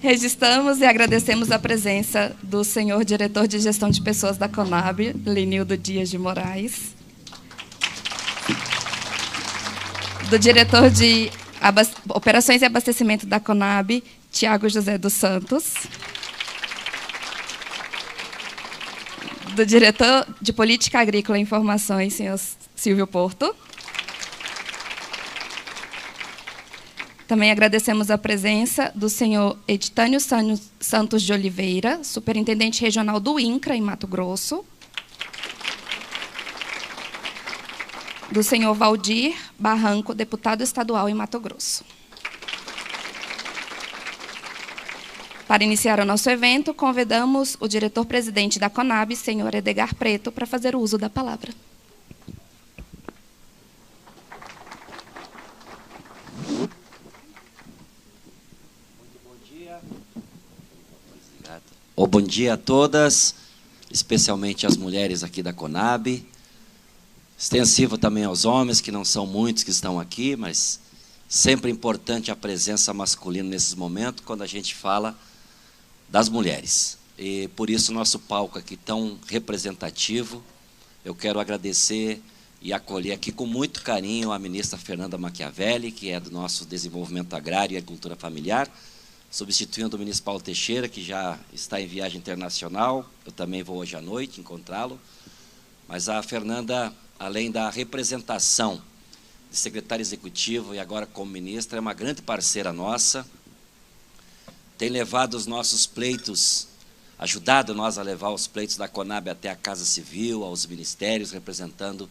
Registramos e agradecemos a presença do senhor diretor de gestão de pessoas da Conab, Lenildo Dias de Moraes, do diretor de operações e abastecimento da Conab, Tiago José dos Santos, do diretor de política agrícola e informações, senhor Silvio Porto. Também agradecemos a presença do senhor Editânio Santos de Oliveira, superintendente regional do INCRA, em Mato Grosso. Do senhor Valdir Barranco, deputado estadual em Mato Grosso. Para iniciar o nosso evento, convidamos o diretor-presidente da Conab, senhor Edgar Preto, para fazer o uso da palavra. Bom dia a todas, especialmente as mulheres aqui da Conab, extensivo também aos homens, que não são muitos que estão aqui, mas sempre importante a presença masculina nesses momentos, quando a gente fala das mulheres. E por isso nosso palco aqui tão representativo. Eu quero agradecer e acolher aqui com muito carinho a ministra Fernanda Machiavelli, que é do nosso Desenvolvimento Agrário e Agricultura Familiar, substituindo o ministro Paulo Teixeira, que já está em viagem internacional. Eu também vou hoje à noite encontrá-lo. Mas a Fernanda, além da representação de secretário executivo e agora como ministra, é uma grande parceira nossa, tem levado os nossos pleitos, ajudado nós a levar os pleitos da Conab até a Casa Civil, aos ministérios, representando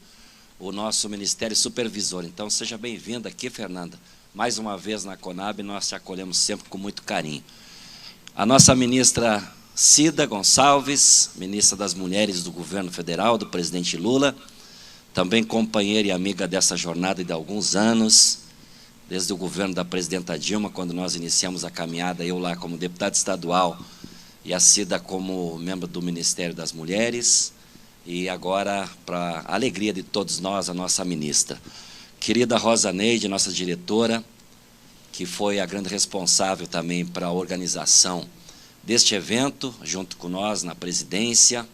o nosso Ministério Supervisor. Então, seja bem-vinda aqui, Fernanda. Mais uma vez na Conab, nós te acolhemos sempre com muito carinho. A nossa ministra Cida Gonçalves, ministra das Mulheres do Governo Federal, do presidente Lula, também companheira e amiga dessa jornada de alguns anos, desde o governo da presidenta Dilma, quando nós iniciamos a caminhada, eu lá como deputado estadual e a Cida como membro do Ministério das Mulheres, e agora, para a alegria de todos nós, a nossa ministra. Querida Rosa Neide, nossa diretora, que foi a grande responsável também para a organização deste evento, junto com nós na presidência.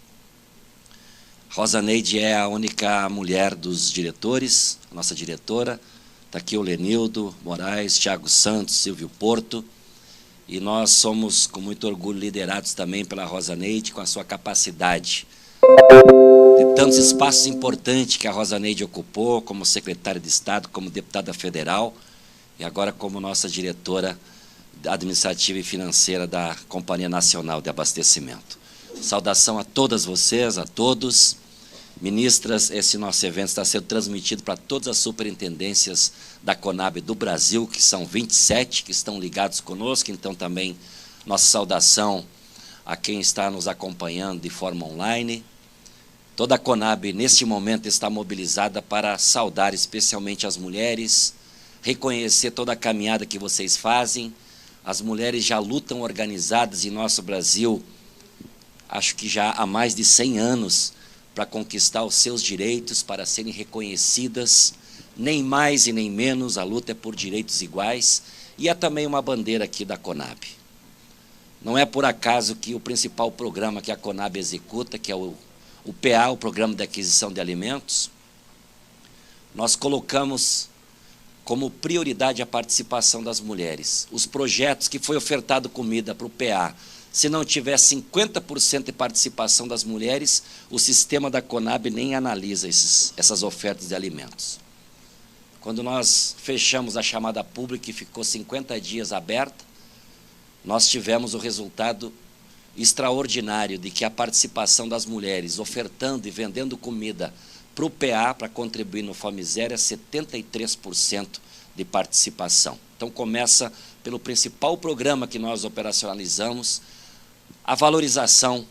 Rosa Neide é a única mulher dos diretores, nossa diretora. Está aqui o Lenildo Moraes, Tiago Santos, Silvio Porto. E nós somos, com muito orgulho, liderados também pela Rosa Neide, com a sua capacidade de tantos espaços importantes que a Rosa Neide ocupou, como secretária de Estado, como deputada federal, e agora como nossa diretora administrativa e financeira da Companhia Nacional de Abastecimento. Saudação a todas vocês, a todos. Ministras, esse nosso evento está sendo transmitido para todas as superintendências da Conab do Brasil, que são 27, que estão ligados conosco, então também nossa saudação a quem está nos acompanhando de forma online. Toda a Conab, neste momento, está mobilizada para saudar especialmente as mulheres, reconhecer toda a caminhada que vocês fazem. As mulheres já lutam organizadas em nosso Brasil, acho que já há mais de 100 anos, para conquistar os seus direitos, para serem reconhecidas, nem mais e nem menos, a luta é por direitos iguais, e é também uma bandeira aqui da Conab. Não é por acaso que o principal programa que a Conab executa, que é o PA, o Programa de Aquisição de Alimentos, nós colocamos como prioridade a participação das mulheres. Os projetos que foi ofertado comida para o PA, se não tiver 50% de participação das mulheres, o sistema da Conab nem analisa essas ofertas de alimentos. Quando nós fechamos a chamada pública e ficou 50 dias aberta, nós tivemos o resultado extraordinário de que a participação das mulheres ofertando e vendendo comida para o PA, para contribuir no Fome Zero, é 73% de participação. Então, começa pelo principal programa que nós operacionalizamos, a valorização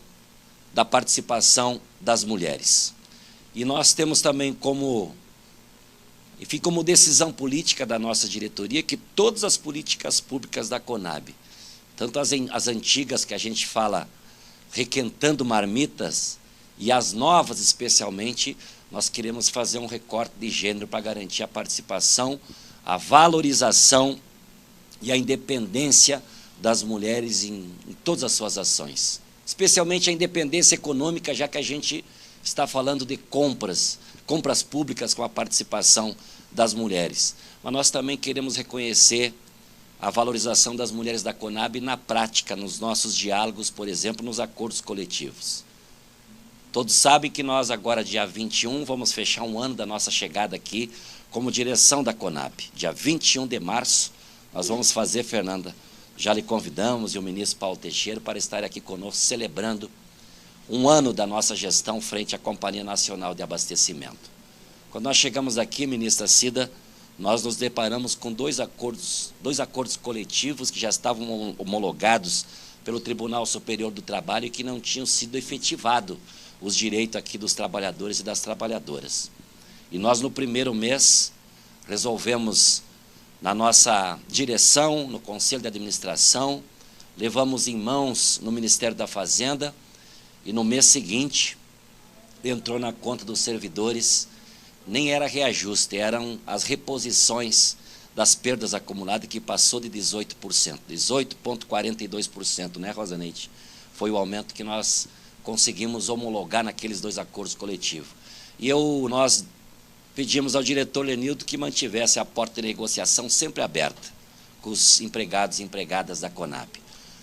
da participação das mulheres. E nós temos também como decisão política da nossa diretoria que todas as políticas públicas da Conab, tanto as antigas que a gente fala requentando marmitas, e as novas especialmente, nós queremos fazer um recorte de gênero para garantir a participação, a valorização e a independência das mulheres em todas as suas ações, especialmente a independência econômica, já que a gente está falando de compras públicas com a participação das mulheres. Mas nós também queremos reconhecer a valorização das mulheres da Conab na prática, nos nossos diálogos, por exemplo, nos acordos coletivos. Todos sabem que nós agora, dia 21, vamos fechar um ano da nossa chegada aqui como direção da Conab. Dia 21 de março, nós vamos fazer, Fernanda, já lhe convidamos, e o ministro Paulo Teixeira, para estar aqui conosco, celebrando um ano da nossa gestão frente à Companhia Nacional de Abastecimento. Quando nós chegamos aqui, ministra Cida, nós nos deparamos com dois acordos coletivos que já estavam homologados pelo Tribunal Superior do Trabalho e que não tinham sido efetivados os direitos aqui dos trabalhadores e das trabalhadoras. E nós, no primeiro mês, resolvemos, na nossa direção, no Conselho de Administração, levamos em mãos no Ministério da Fazenda, e no mês seguinte entrou na conta dos servidores, nem era reajuste, eram as reposições das perdas acumuladas, que passou de 18%, 18,42%, né, Rosaneide? Foi o aumento que nós conseguimos homologar naqueles dois acordos coletivos. E nós pedimos ao diretor Lenildo que mantivesse a porta de negociação sempre aberta com os empregados e empregadas da Conab.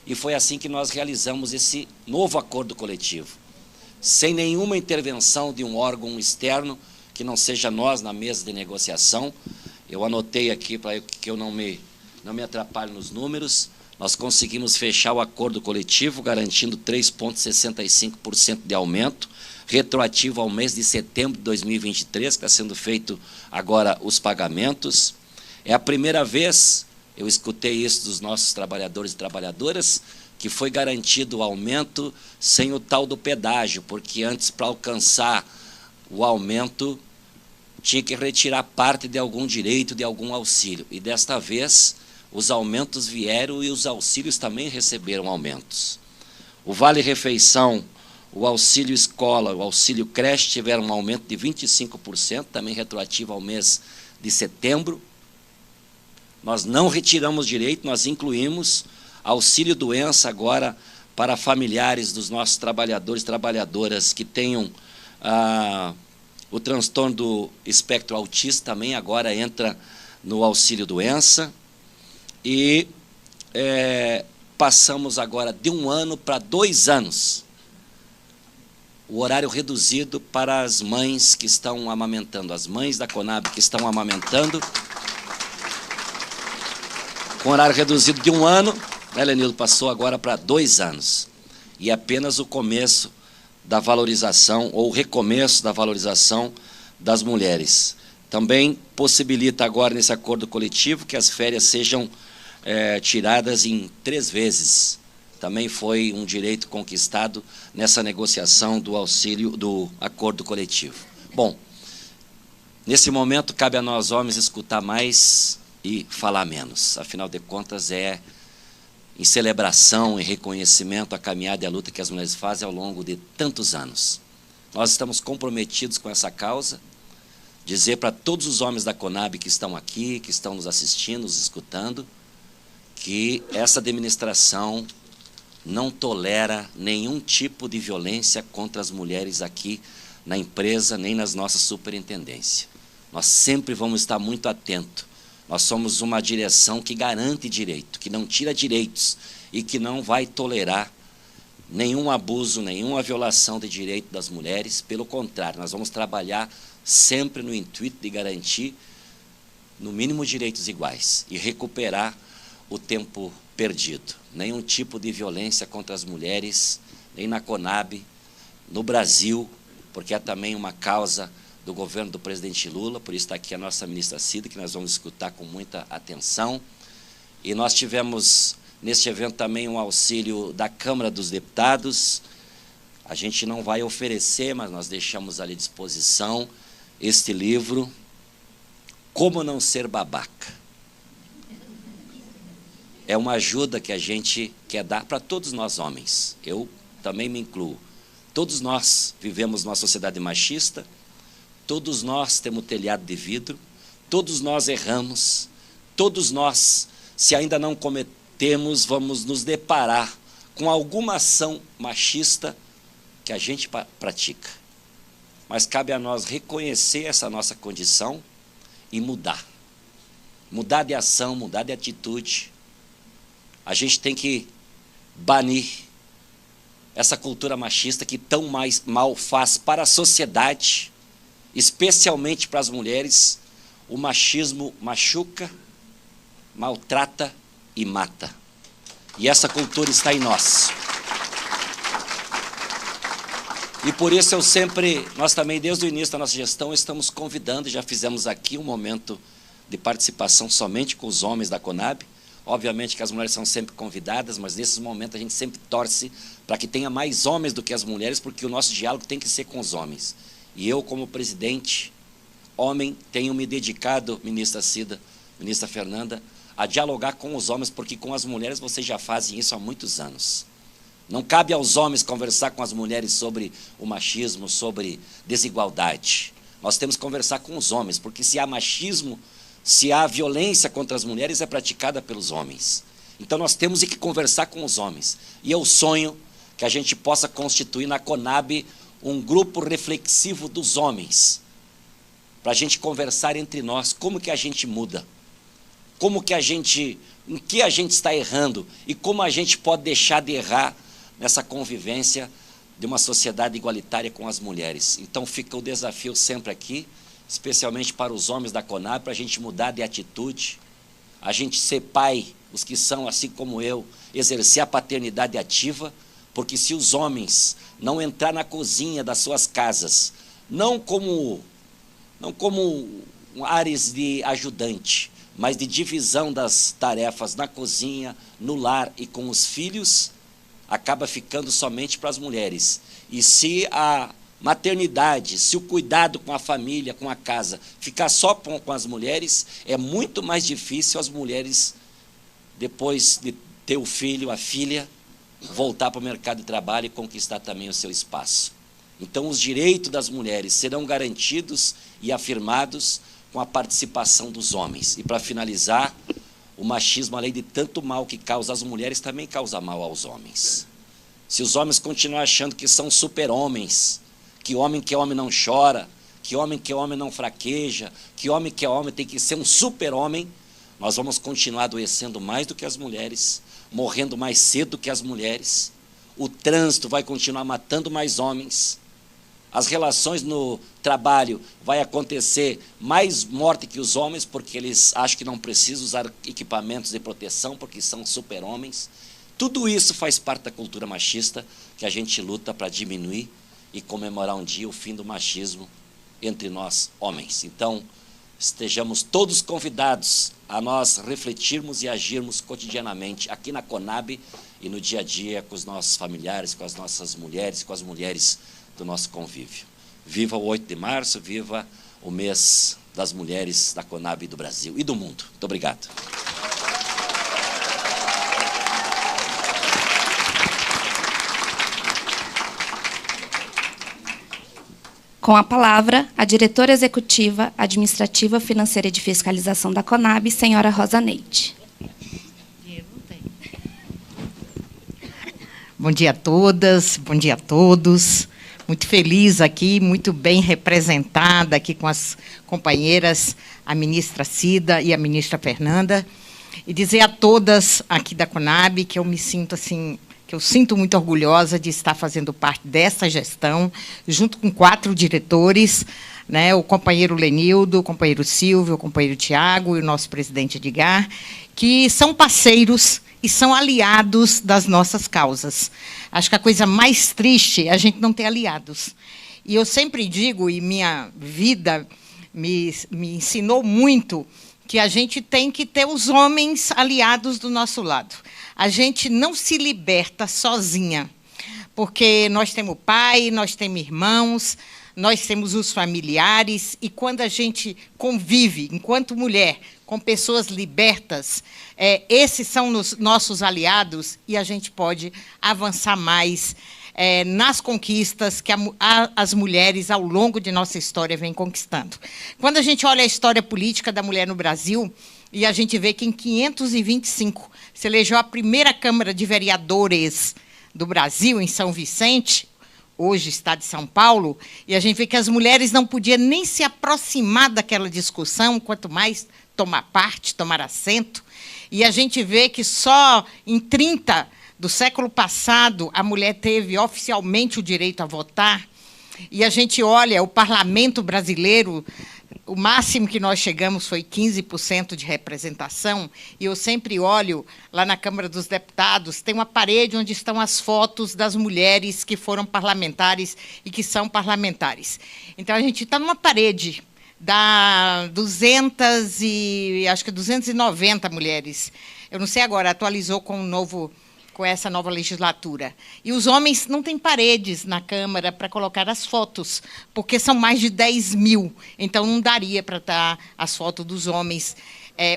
E foi assim que nós realizamos esse novo acordo coletivo, sem nenhuma intervenção de um órgão externo, que não seja nós na mesa de negociação. Eu anotei aqui para que eu não me atrapalhe nos números. Nós conseguimos fechar o acordo coletivo, garantindo 3,65% de aumento, retroativo ao mês de setembro de 2023, que está sendo feito agora os pagamentos. É a primeira vez, eu escutei isso dos nossos trabalhadores e trabalhadoras, que foi garantido o aumento sem o tal do pedágio, porque antes, para alcançar o aumento, tinha que retirar parte de algum direito, de algum auxílio. E desta vez, os aumentos vieram e os auxílios também receberam aumentos. O Vale-Refeição, o auxílio escola, o auxílio creche tiveram um aumento de 25%, também retroativo ao mês de setembro. Nós não retiramos direito, nós incluímos auxílio doença agora para familiares dos nossos trabalhadores e trabalhadoras que tenham o transtorno do espectro autista, também agora entra no auxílio doença. E passamos agora de 1 ano para 2 anos o horário reduzido para as mães que estão amamentando, as mães da Conab que estão amamentando, com horário reduzido de 1 ano, né, Lenildo, passou agora para 2 anos. E apenas o começo da valorização, ou o recomeço da valorização das mulheres. Também possibilita agora, nesse acordo coletivo, que as férias sejam tiradas em 3 vezes. Também foi um direito conquistado nessa negociação do auxílio, do acordo coletivo. Bom, nesse momento cabe a nós homens escutar mais e falar menos. Afinal de contas, é em celebração e reconhecimento à caminhada e à luta que as mulheres fazem ao longo de tantos anos. Nós estamos comprometidos com essa causa, dizer para todos os homens da Conab que estão aqui, que estão nos assistindo, nos escutando, que essa administração não tolera nenhum tipo de violência contra as mulheres aqui na empresa, nem nas nossas superintendências. Nós sempre vamos estar muito atentos. Nós somos uma direção que garante direito, que não tira direitos e que não vai tolerar nenhum abuso, nenhuma violação de direito das mulheres. Pelo contrário, nós vamos trabalhar sempre no intuito de garantir, no mínimo, direitos iguais e recuperar o tempo perdido. Nenhum tipo de violência contra as mulheres, nem na Conab, no Brasil, porque é também uma causa do governo do presidente Lula, por isso está aqui a nossa ministra Cida, que nós vamos escutar com muita atenção. E nós tivemos, neste evento, também um auxílio da Câmara dos Deputados. A gente não vai oferecer, mas nós deixamos ali à disposição este livro, Como Não Ser Babaca. É uma ajuda que a gente quer dar para todos nós homens. Eu também me incluo. Todos nós vivemos numa sociedade machista, todos nós temos telhado de vidro, todos nós erramos, todos nós, se ainda não vamos nos deparar com alguma ação machista que a gente pratica. Mas cabe a nós reconhecer essa nossa condição e mudar. Mudar de ação, mudar de atitude. A gente tem que banir essa cultura machista que tão mais mal faz para a sociedade, especialmente para as mulheres. O machismo machuca, maltrata e mata. E essa cultura está em nós. E por isso nós também, desde o início da nossa gestão, estamos convidando, já fizemos aqui um momento de participação somente com os homens da Conab. Obviamente que as mulheres são sempre convidadas, mas nesses momentos a gente sempre torce para que tenha mais homens do que as mulheres, porque o nosso diálogo tem que ser com os homens. E eu, como presidente, homem, tenho me dedicado, ministra Cida, ministra Fernanda, a dialogar com os homens, porque com as mulheres vocês já fazem isso há muitos anos. Não cabe aos homens conversar com as mulheres sobre o machismo, sobre desigualdade. Nós temos que conversar com os homens, porque se há machismo, se há violência contra as mulheres, é praticada pelos homens. Então nós temos que conversar com os homens. E eu sonho que a gente possa constituir na Conab um grupo reflexivo dos homens, para a gente conversar entre nós, como que a gente muda, em que a gente está errando e como a gente pode deixar de errar nessa convivência de uma sociedade igualitária com as mulheres. Então fica o desafio sempre aqui, especialmente para os homens da Conab, para a gente mudar de atitude, a gente ser pai, os que são assim como eu, exercer a paternidade ativa, porque se os homens não entrar na cozinha das suas casas, não como áreas de ajudante, mas de divisão das tarefas na cozinha, no lar e com os filhos, acaba ficando somente para as mulheres. E se a maternidade, se o cuidado com a família, com a casa, ficar só com as mulheres, é muito mais difícil as mulheres, depois de ter o filho, a filha, voltar para o mercado de trabalho e conquistar também o seu espaço. Então, os direitos das mulheres serão garantidos e afirmados com a participação dos homens. E, para finalizar, o machismo, além de tanto mal que causa às mulheres, também causa mal aos homens. Se os homens continuam achando que são super-homens, que homem não chora, que homem não fraqueja, que homem tem que ser um super-homem, nós vamos continuar adoecendo mais do que as mulheres, morrendo mais cedo do que as mulheres, o trânsito vai continuar matando mais homens, as relações no trabalho vai acontecer mais morte que os homens, porque eles acham que não precisam usar equipamentos de proteção, porque são super-homens. Tudo isso faz parte da cultura machista, que a gente luta para diminuir e comemorar um dia o fim do machismo entre nós, homens. Então, estejamos todos convidados a nós refletirmos e agirmos cotidianamente aqui na Conab e no dia a dia com os nossos familiares, com as nossas mulheres, com as mulheres do nosso convívio. Viva o 8 de março, viva o mês das mulheres da Conab do Brasil e do mundo. Muito obrigado. Com a palavra, a diretora executiva, administrativa, financeira e de fiscalização da Conab, senhora Rosa Neide. Bom dia a todas, bom dia a todos. Muito feliz aqui, muito bem representada aqui com as companheiras, a ministra Cida e a ministra Fernanda. E dizer a todas aqui da Conab que eu me sinto assim, que eu sinto muito orgulhosa de estar fazendo parte dessa gestão, junto com 4 diretores, né, o companheiro Lenildo, o companheiro Silvio, o companheiro Tiago e o nosso presidente Edgar, que são parceiros e são aliados das nossas causas. Acho que a coisa mais triste é a gente não ter aliados. E eu sempre digo, e minha vida me ensinou muito, que a gente tem que ter os homens aliados do nosso lado. A gente não se liberta sozinha, porque nós temos pai, nós temos irmãos, nós temos os familiares, e quando a gente convive, enquanto mulher, com pessoas libertas, esses são os nossos aliados, e a gente pode avançar mais nas conquistas que as mulheres, ao longo de nossa história, vêm conquistando. Quando a gente olha a história política da mulher no Brasil, e a gente vê que em 525 se elegeu a primeira Câmara de Vereadores do Brasil, em São Vicente, hoje Estado de São Paulo, e a gente vê que as mulheres não podiam nem se aproximar daquela discussão, quanto mais tomar parte, tomar assento. E a gente vê que só em 30 do século passado a mulher teve oficialmente o direito a votar. E a gente olha o parlamento brasileiro, o máximo que nós chegamos foi 15% de representação, e eu sempre olho lá na Câmara dos Deputados, tem uma parede onde estão as fotos das mulheres que foram parlamentares e que são parlamentares. Então, a gente está numa parede, dá 290 mulheres. Eu não sei agora, atualizou com essa nova legislatura. E os homens não têm paredes na Câmara para colocar as fotos, porque são mais de 10 mil. Então, não daria para estar as fotos dos homens,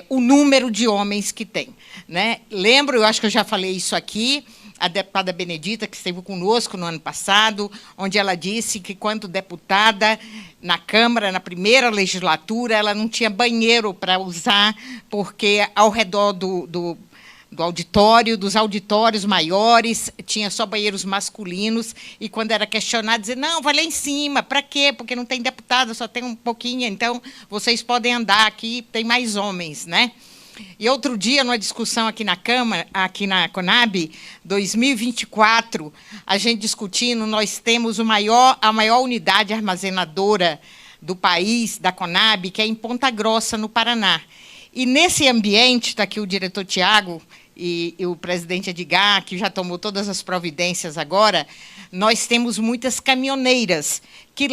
o número de homens que tem. Né? Lembro, eu acho que eu já falei isso aqui, a deputada Benedita, que esteve conosco no ano passado, onde ela disse que, quando deputada na Câmara, na primeira legislatura, ela não tinha banheiro para usar, porque ao redor do auditório, dos auditórios maiores, tinha só banheiros masculinos, e quando era questionado, dizia, não, vai lá em cima, para quê? Porque não tem deputado, só tem um pouquinho, então vocês podem andar aqui, tem mais homens, né? E outro dia, numa discussão aqui na Câmara, aqui na Conab, 2024, a gente discutindo, nós temos a maior unidade armazenadora do país, da Conab, que é em Ponta Grossa, no Paraná. E, nesse ambiente, está aqui o diretor Tiago e o presidente Edgar, que já tomou todas as providências agora, nós temos muitas caminhoneiras que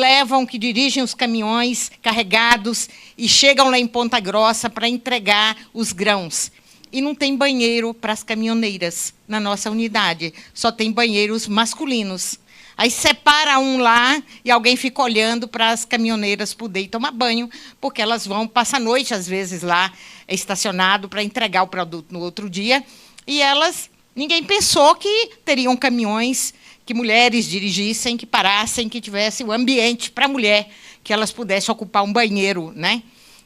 dirigem os caminhões carregados e chegam lá em Ponta Grossa para entregar os grãos. E não tem banheiro para as caminhoneiras na nossa unidade, só tem banheiros masculinos. Aí separa um lá e alguém fica olhando para as caminhoneiras poderem tomar banho, porque elas vão passar a noite, às vezes, lá estacionado para entregar o produto no outro dia. E ninguém pensou que teriam caminhões que mulheres dirigissem, que parassem, que tivesse o ambiente para a mulher, que elas pudessem ocupar um banheiro, né?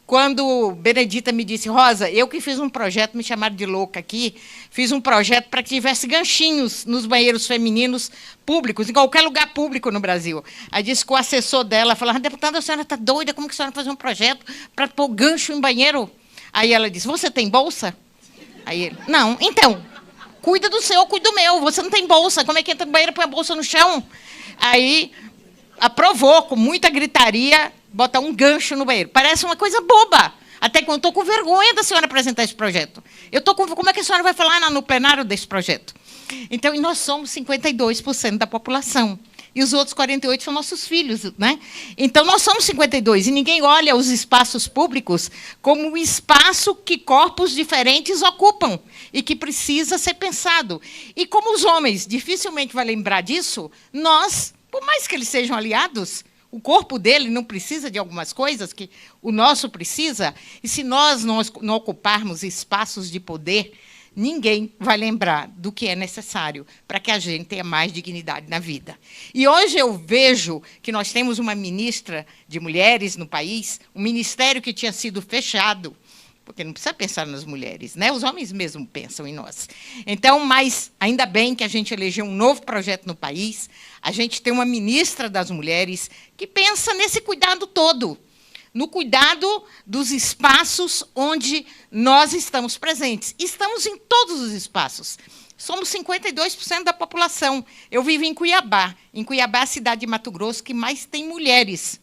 Quando Benedita me disse, Rosa, eu que fiz um projeto, me chamaram de louca aqui, fiz um projeto para que tivesse ganchinhos nos banheiros femininos públicos, em qualquer lugar público no Brasil. Aí disse que o assessor dela falou, deputada, a senhora está doida, como que a senhora vai fazer um projeto para pôr gancho em banheiro? Aí ela disse, você tem bolsa? Aí ele, não, então, cuida do seu, cuida do meu, você não tem bolsa, como é que entra no banheiro e põe a bolsa no chão? Aí aprovou, com muita gritaria, botar um gancho no banheiro. Parece uma coisa boba. Até que eu estou com vergonha da senhora apresentar esse projeto. Como é que a senhora vai falar no plenário desse projeto? Então, nós somos 52% da população. E os outros 48% são nossos filhos. Né? Então, nós somos 52%. E ninguém olha os espaços públicos como um espaço que corpos diferentes ocupam e que precisa ser pensado. E como os homens dificilmente vão lembrar disso, nós, por mais que eles sejam aliados, o corpo dele não precisa de algumas coisas que o nosso precisa, e se nós não ocuparmos espaços de poder, ninguém vai lembrar do que é necessário para que a gente tenha mais dignidade na vida. E hoje eu vejo que nós temos uma ministra de mulheres no país, um ministério que tinha sido fechado, porque não precisa pensar nas mulheres, né? Os homens mesmo pensam em nós. Então, mas ainda bem que a gente elegeu um novo projeto no país, a gente tem uma ministra das mulheres que pensa nesse cuidado todo, no cuidado dos espaços onde nós estamos presentes. Estamos em todos os espaços. Somos 52% da população. Eu vivo em Cuiabá. Em Cuiabá, a cidade de Mato Grosso que mais tem mulheres.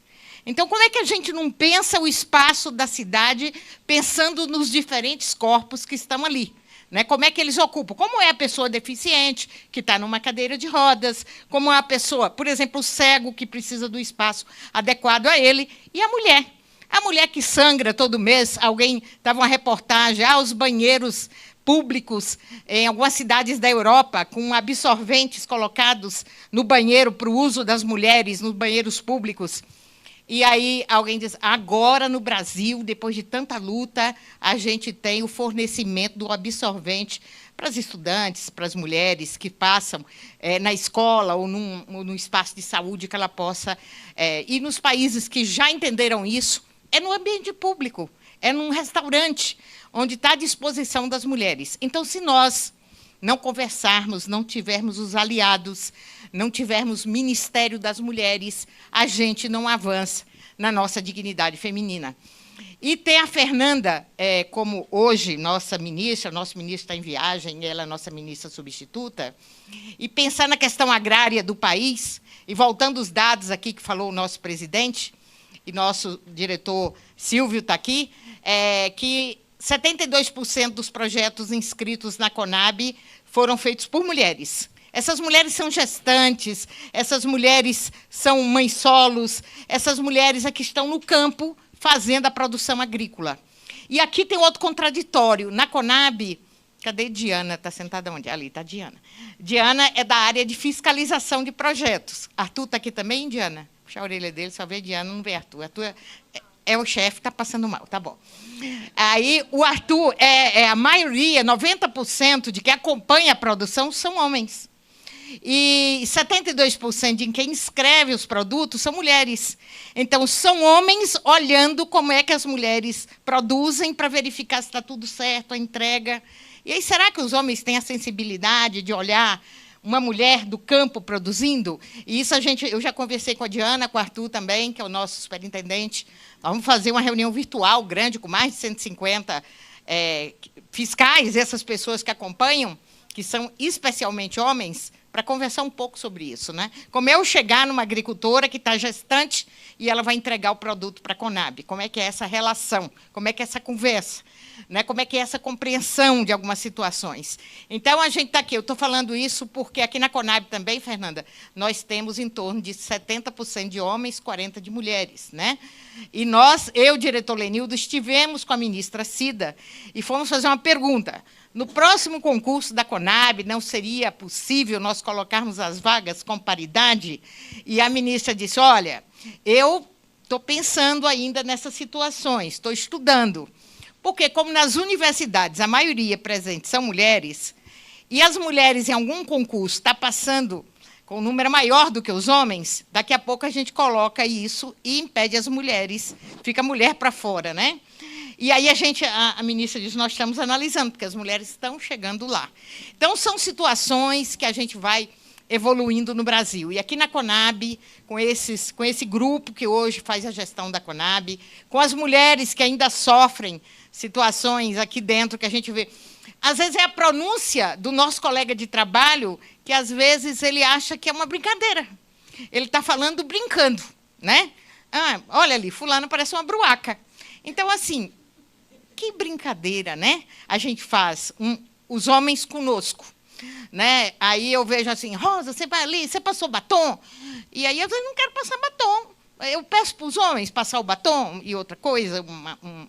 Então, como é que a gente não pensa o espaço da cidade pensando nos diferentes corpos que estão ali? Né? Como é que eles ocupam? Como é a pessoa deficiente, que está numa cadeira de rodas? Como é a pessoa, por exemplo, o cego, que precisa do espaço adequado a ele? E a mulher? A mulher que sangra todo mês. Estava uma reportagem, os banheiros públicos em algumas cidades da Europa, com absorventes colocados no banheiro para o uso das mulheres, nos banheiros públicos. E aí alguém diz, agora no Brasil, depois de tanta luta, a gente tem o fornecimento do absorvente para as estudantes, para as mulheres que passam na escola ou no espaço de saúde que ela possa... E nos países que já entenderam isso, é no ambiente público. é num restaurante, onde está à disposição das mulheres. Então, se nós não conversarmos, não tivermos os aliados, não tivermos Ministério das Mulheres, a gente não avança na nossa dignidade feminina. E tem a Fernanda, como hoje nossa ministra, nosso ministro está em viagem, ela é nossa ministra substituta, e pensar na questão agrária do país, e voltando os dados aqui que falou o nosso presidente, e nosso diretor Silvio está aqui, que 72% dos projetos inscritos na Conab foram feitos por mulheres. Essas mulheres são gestantes, essas mulheres são mães solos, essas mulheres aqui estão no campo fazendo a produção agrícola. E aqui tem outro contraditório. Na Conab, cadê Diana? Está sentada onde? Ali está Diana. Diana é da área de fiscalização de projetos. Arthur está aqui também, Diana? Puxa a orelha dele, só vê Diana, não vê Arthur. Arthur é o chefe, está passando mal, tá bom. Aí, o Arthur, a maioria, 90% de quem acompanha a produção são homens. E 72% de quem escreve os produtos são mulheres. Então, são homens olhando como é que as mulheres produzem para verificar se está tudo certo, a entrega. E aí, será que os homens têm a sensibilidade de olhar uma mulher do campo produzindo? E isso eu já conversei com a Diana, com o Arthur também, que é o nosso superintendente. Vamos fazer uma reunião virtual grande, com mais de 150 fiscais, essas pessoas que acompanham, que são especialmente homens, para conversar um pouco sobre isso, né? Como eu chegar numa agricultora que está gestante e ela vai entregar o produto para a Conab? Como é que é essa relação? Como é que é essa conversa? Né? Como é que é essa compreensão de algumas situações? Então, a gente está aqui. Eu estou falando isso porque aqui na Conab também, Fernanda, nós temos em torno de 70% de homens, 40% de mulheres, né? E nós, eu, diretor Lenildo, estivemos com a ministra Cida e fomos fazer uma pergunta. No próximo concurso da Conab, não seria possível nós colocarmos as vagas com paridade? E a ministra disse, olha, eu estou pensando ainda nessas situações, estou estudando. Porque, como nas universidades, a maioria presente são mulheres, e as mulheres, em algum concurso, estão passando com um número maior do que os homens, daqui a pouco a gente coloca isso e impede as mulheres, fica a mulher para fora, né? E aí a ministra diz, nós estamos analisando, porque as mulheres estão chegando lá. Então, são situações que a gente vai evoluindo no Brasil. E aqui na Conab, com esse grupo que hoje faz a gestão da Conab, com as mulheres que ainda sofrem situações aqui dentro que a gente vê. Às vezes é a pronúncia do nosso colega de trabalho que, às vezes, ele acha que é uma brincadeira. Ele está falando brincando, né? Ah, olha ali, fulano parece uma bruaca. Então, assim, que brincadeira, né? A gente faz os homens conosco, né? Aí eu vejo assim, Rosa, você vai ali, você passou batom? E aí eu não quero passar batom. Eu peço para os homens passar o batom e outra coisa,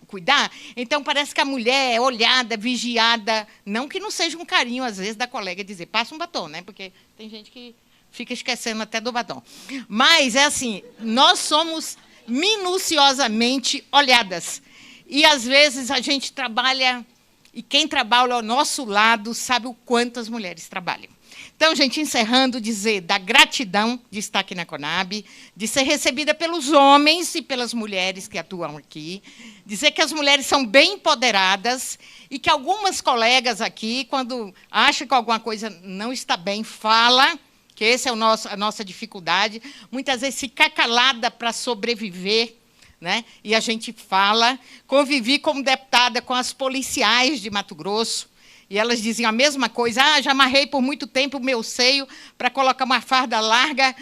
cuidar. Então, parece que a mulher é olhada, vigiada. Não que não seja um carinho, às vezes, da colega dizer, passa um batom, né? Porque tem gente que fica esquecendo até do batom. Mas, é assim, nós somos minuciosamente olhadas. E, às vezes, a gente trabalha, e quem trabalha ao nosso lado sabe o quanto as mulheres trabalham. Então, gente, encerrando, dizer da gratidão de estar aqui na Conab, de ser recebida pelos homens e pelas mulheres que atuam aqui, dizer que as mulheres são bem empoderadas e que algumas colegas aqui, quando acham que alguma coisa não está bem, fala, que essa é a nossa dificuldade, muitas vezes fica calada para sobreviver, né? E a gente fala. Convivi como deputada com as policiais de Mato Grosso, e elas diziam a mesma coisa. Ah, já amarrei por muito tempo o meu seio para colocar uma farda larga,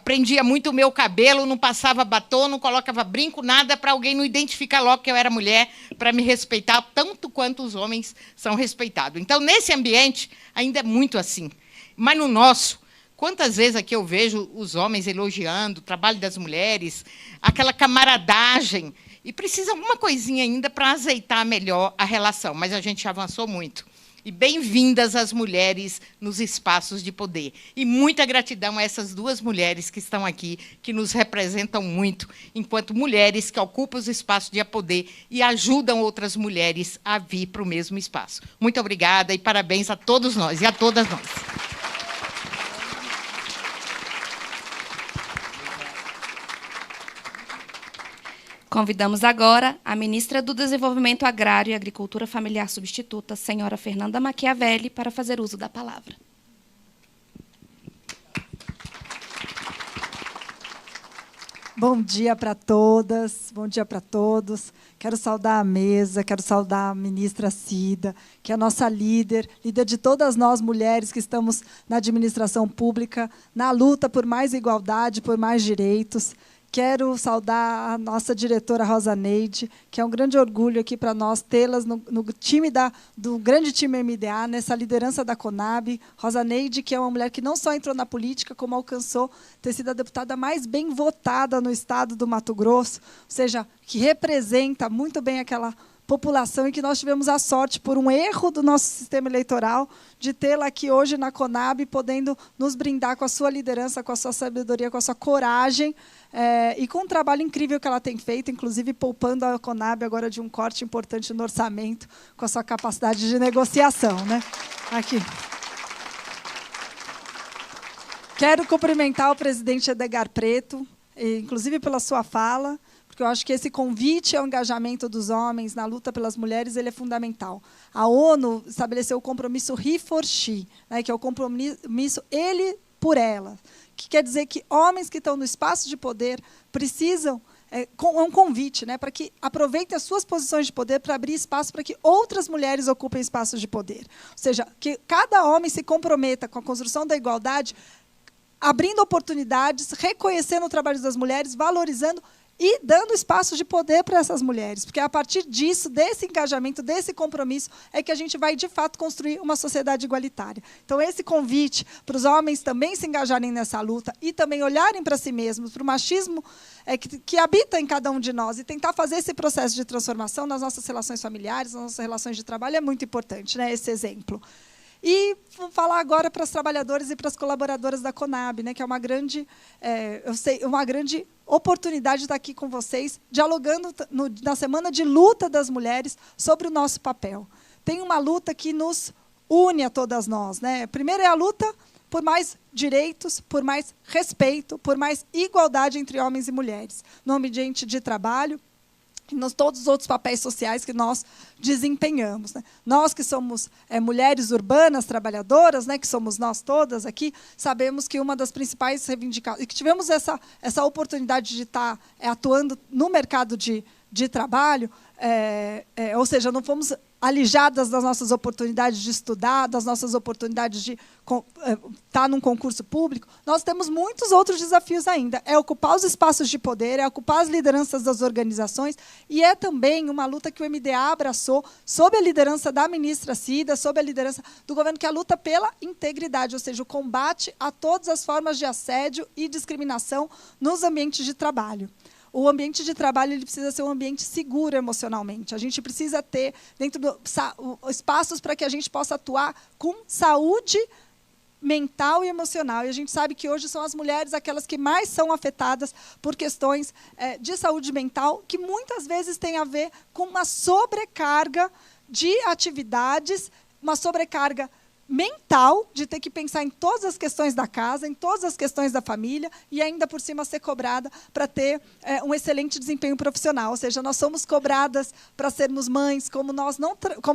prendia muito o meu cabelo, não passava batom, não colocava brinco, nada, para alguém não identificar logo que eu era mulher, para me respeitar, tanto quanto os homens são respeitados. Então, nesse ambiente, ainda é muito assim. Mas no nosso, quantas vezes aqui eu vejo os homens elogiando o trabalho das mulheres, aquela camaradagem, e precisa alguma coisinha ainda para azeitar melhor a relação, mas a gente avançou muito. E bem-vindas as mulheres nos espaços de poder. E muita gratidão a essas duas mulheres que estão aqui, que nos representam muito, enquanto mulheres que ocupam os espaços de poder e ajudam outras mulheres a vir para o mesmo espaço. Muito obrigada e parabéns a todos nós e a todas nós. Convidamos agora a ministra do Desenvolvimento Agrário e Agricultura Familiar Substituta, senhora Fernanda Machiavelli, para fazer uso da palavra. Bom dia para todas, bom dia para todos. Quero saudar a mesa, quero saudar a ministra Cida, que é a nossa líder de todas nós mulheres que estamos na administração pública, na luta por mais igualdade, por mais direitos. Quero saudar a nossa diretora Rosa Neide, que é um grande orgulho aqui para nós tê-las no time do grande time MDA, nessa liderança da Conab. Rosa Neide, que é uma mulher que não só entrou na política, como alcançou ter sido a deputada mais bem votada no estado do Mato Grosso, ou seja, que representa muito bem aquela população e que nós tivemos a sorte, por um erro do nosso sistema eleitoral, de tê-la aqui hoje na Conab, podendo nos brindar com a sua liderança, com a sua sabedoria, com a sua coragem, e com um trabalho incrível que ela tem feito, inclusive poupando a Conab agora de um corte importante no orçamento, com a sua capacidade de negociação, né? Aqui. Quero cumprimentar o presidente Edgar Preto, inclusive pela sua fala, porque eu acho que esse convite ao engajamento dos homens na luta pelas mulheres ele é fundamental. A ONU estabeleceu o compromisso He for She, né, que é o compromisso ele por ela, que quer dizer que homens que estão no espaço de poder precisam, é um convite, né, para que aproveitem as suas posições de poder para abrir espaço para que outras mulheres ocupem espaços de poder. Ou seja, que cada homem se comprometa com a construção da igualdade, abrindo oportunidades, reconhecendo o trabalho das mulheres, valorizando e dando espaço de poder para essas mulheres. Porque, a partir disso, desse engajamento, desse compromisso, é que a gente vai, de fato, construir uma sociedade igualitária. Então, esse convite para os homens também se engajarem nessa luta e também olharem para si mesmos, para o machismo que habita em cada um de nós e tentar fazer esse processo de transformação nas nossas relações familiares, nas nossas relações de trabalho, é muito importante, né, esse exemplo. E vou falar agora para as trabalhadoras e para as colaboradoras da Conab, né, que é uma grande, uma grande oportunidade de estar aqui com vocês, dialogando na Semana de Luta das Mulheres sobre o nosso papel. Tem uma luta que nos une a todas nós, né? Primeiro é a luta por mais direitos, por mais respeito, por mais igualdade entre homens e mulheres, no ambiente de trabalho, nos todos os outros papéis sociais que nós desempenhamos, né? Nós que somos mulheres urbanas, trabalhadoras, né, que somos nós todas aqui, sabemos que uma das principais reivindicações, e que tivemos essa oportunidade de estar atuando no mercado de trabalho, ou seja, não fomos alijadas das nossas oportunidades de estudar, das nossas oportunidades de estar num concurso público, nós temos muitos outros desafios ainda. É ocupar os espaços de poder, é ocupar as lideranças das organizações, e é também uma luta que o MDA abraçou, sob a liderança da ministra Cida, sob a liderança do governo, que é a luta pela integridade, ou seja, o combate a todas as formas de assédio e discriminação nos ambientes de trabalho. O ambiente de trabalho ele precisa ser um ambiente seguro emocionalmente. A gente precisa ter dentro espaços para que a gente possa atuar com saúde mental e emocional. E a gente sabe que hoje são as mulheres aquelas que mais são afetadas por questões de saúde mental, que muitas vezes tem a ver com uma sobrecarga de atividades, uma sobrecarga mental, de ter que pensar em todas as questões da casa, em todas as questões da família, e ainda por cima ser cobrada para ter um excelente desempenho profissional. Ou seja, nós somos cobradas para sermos mães como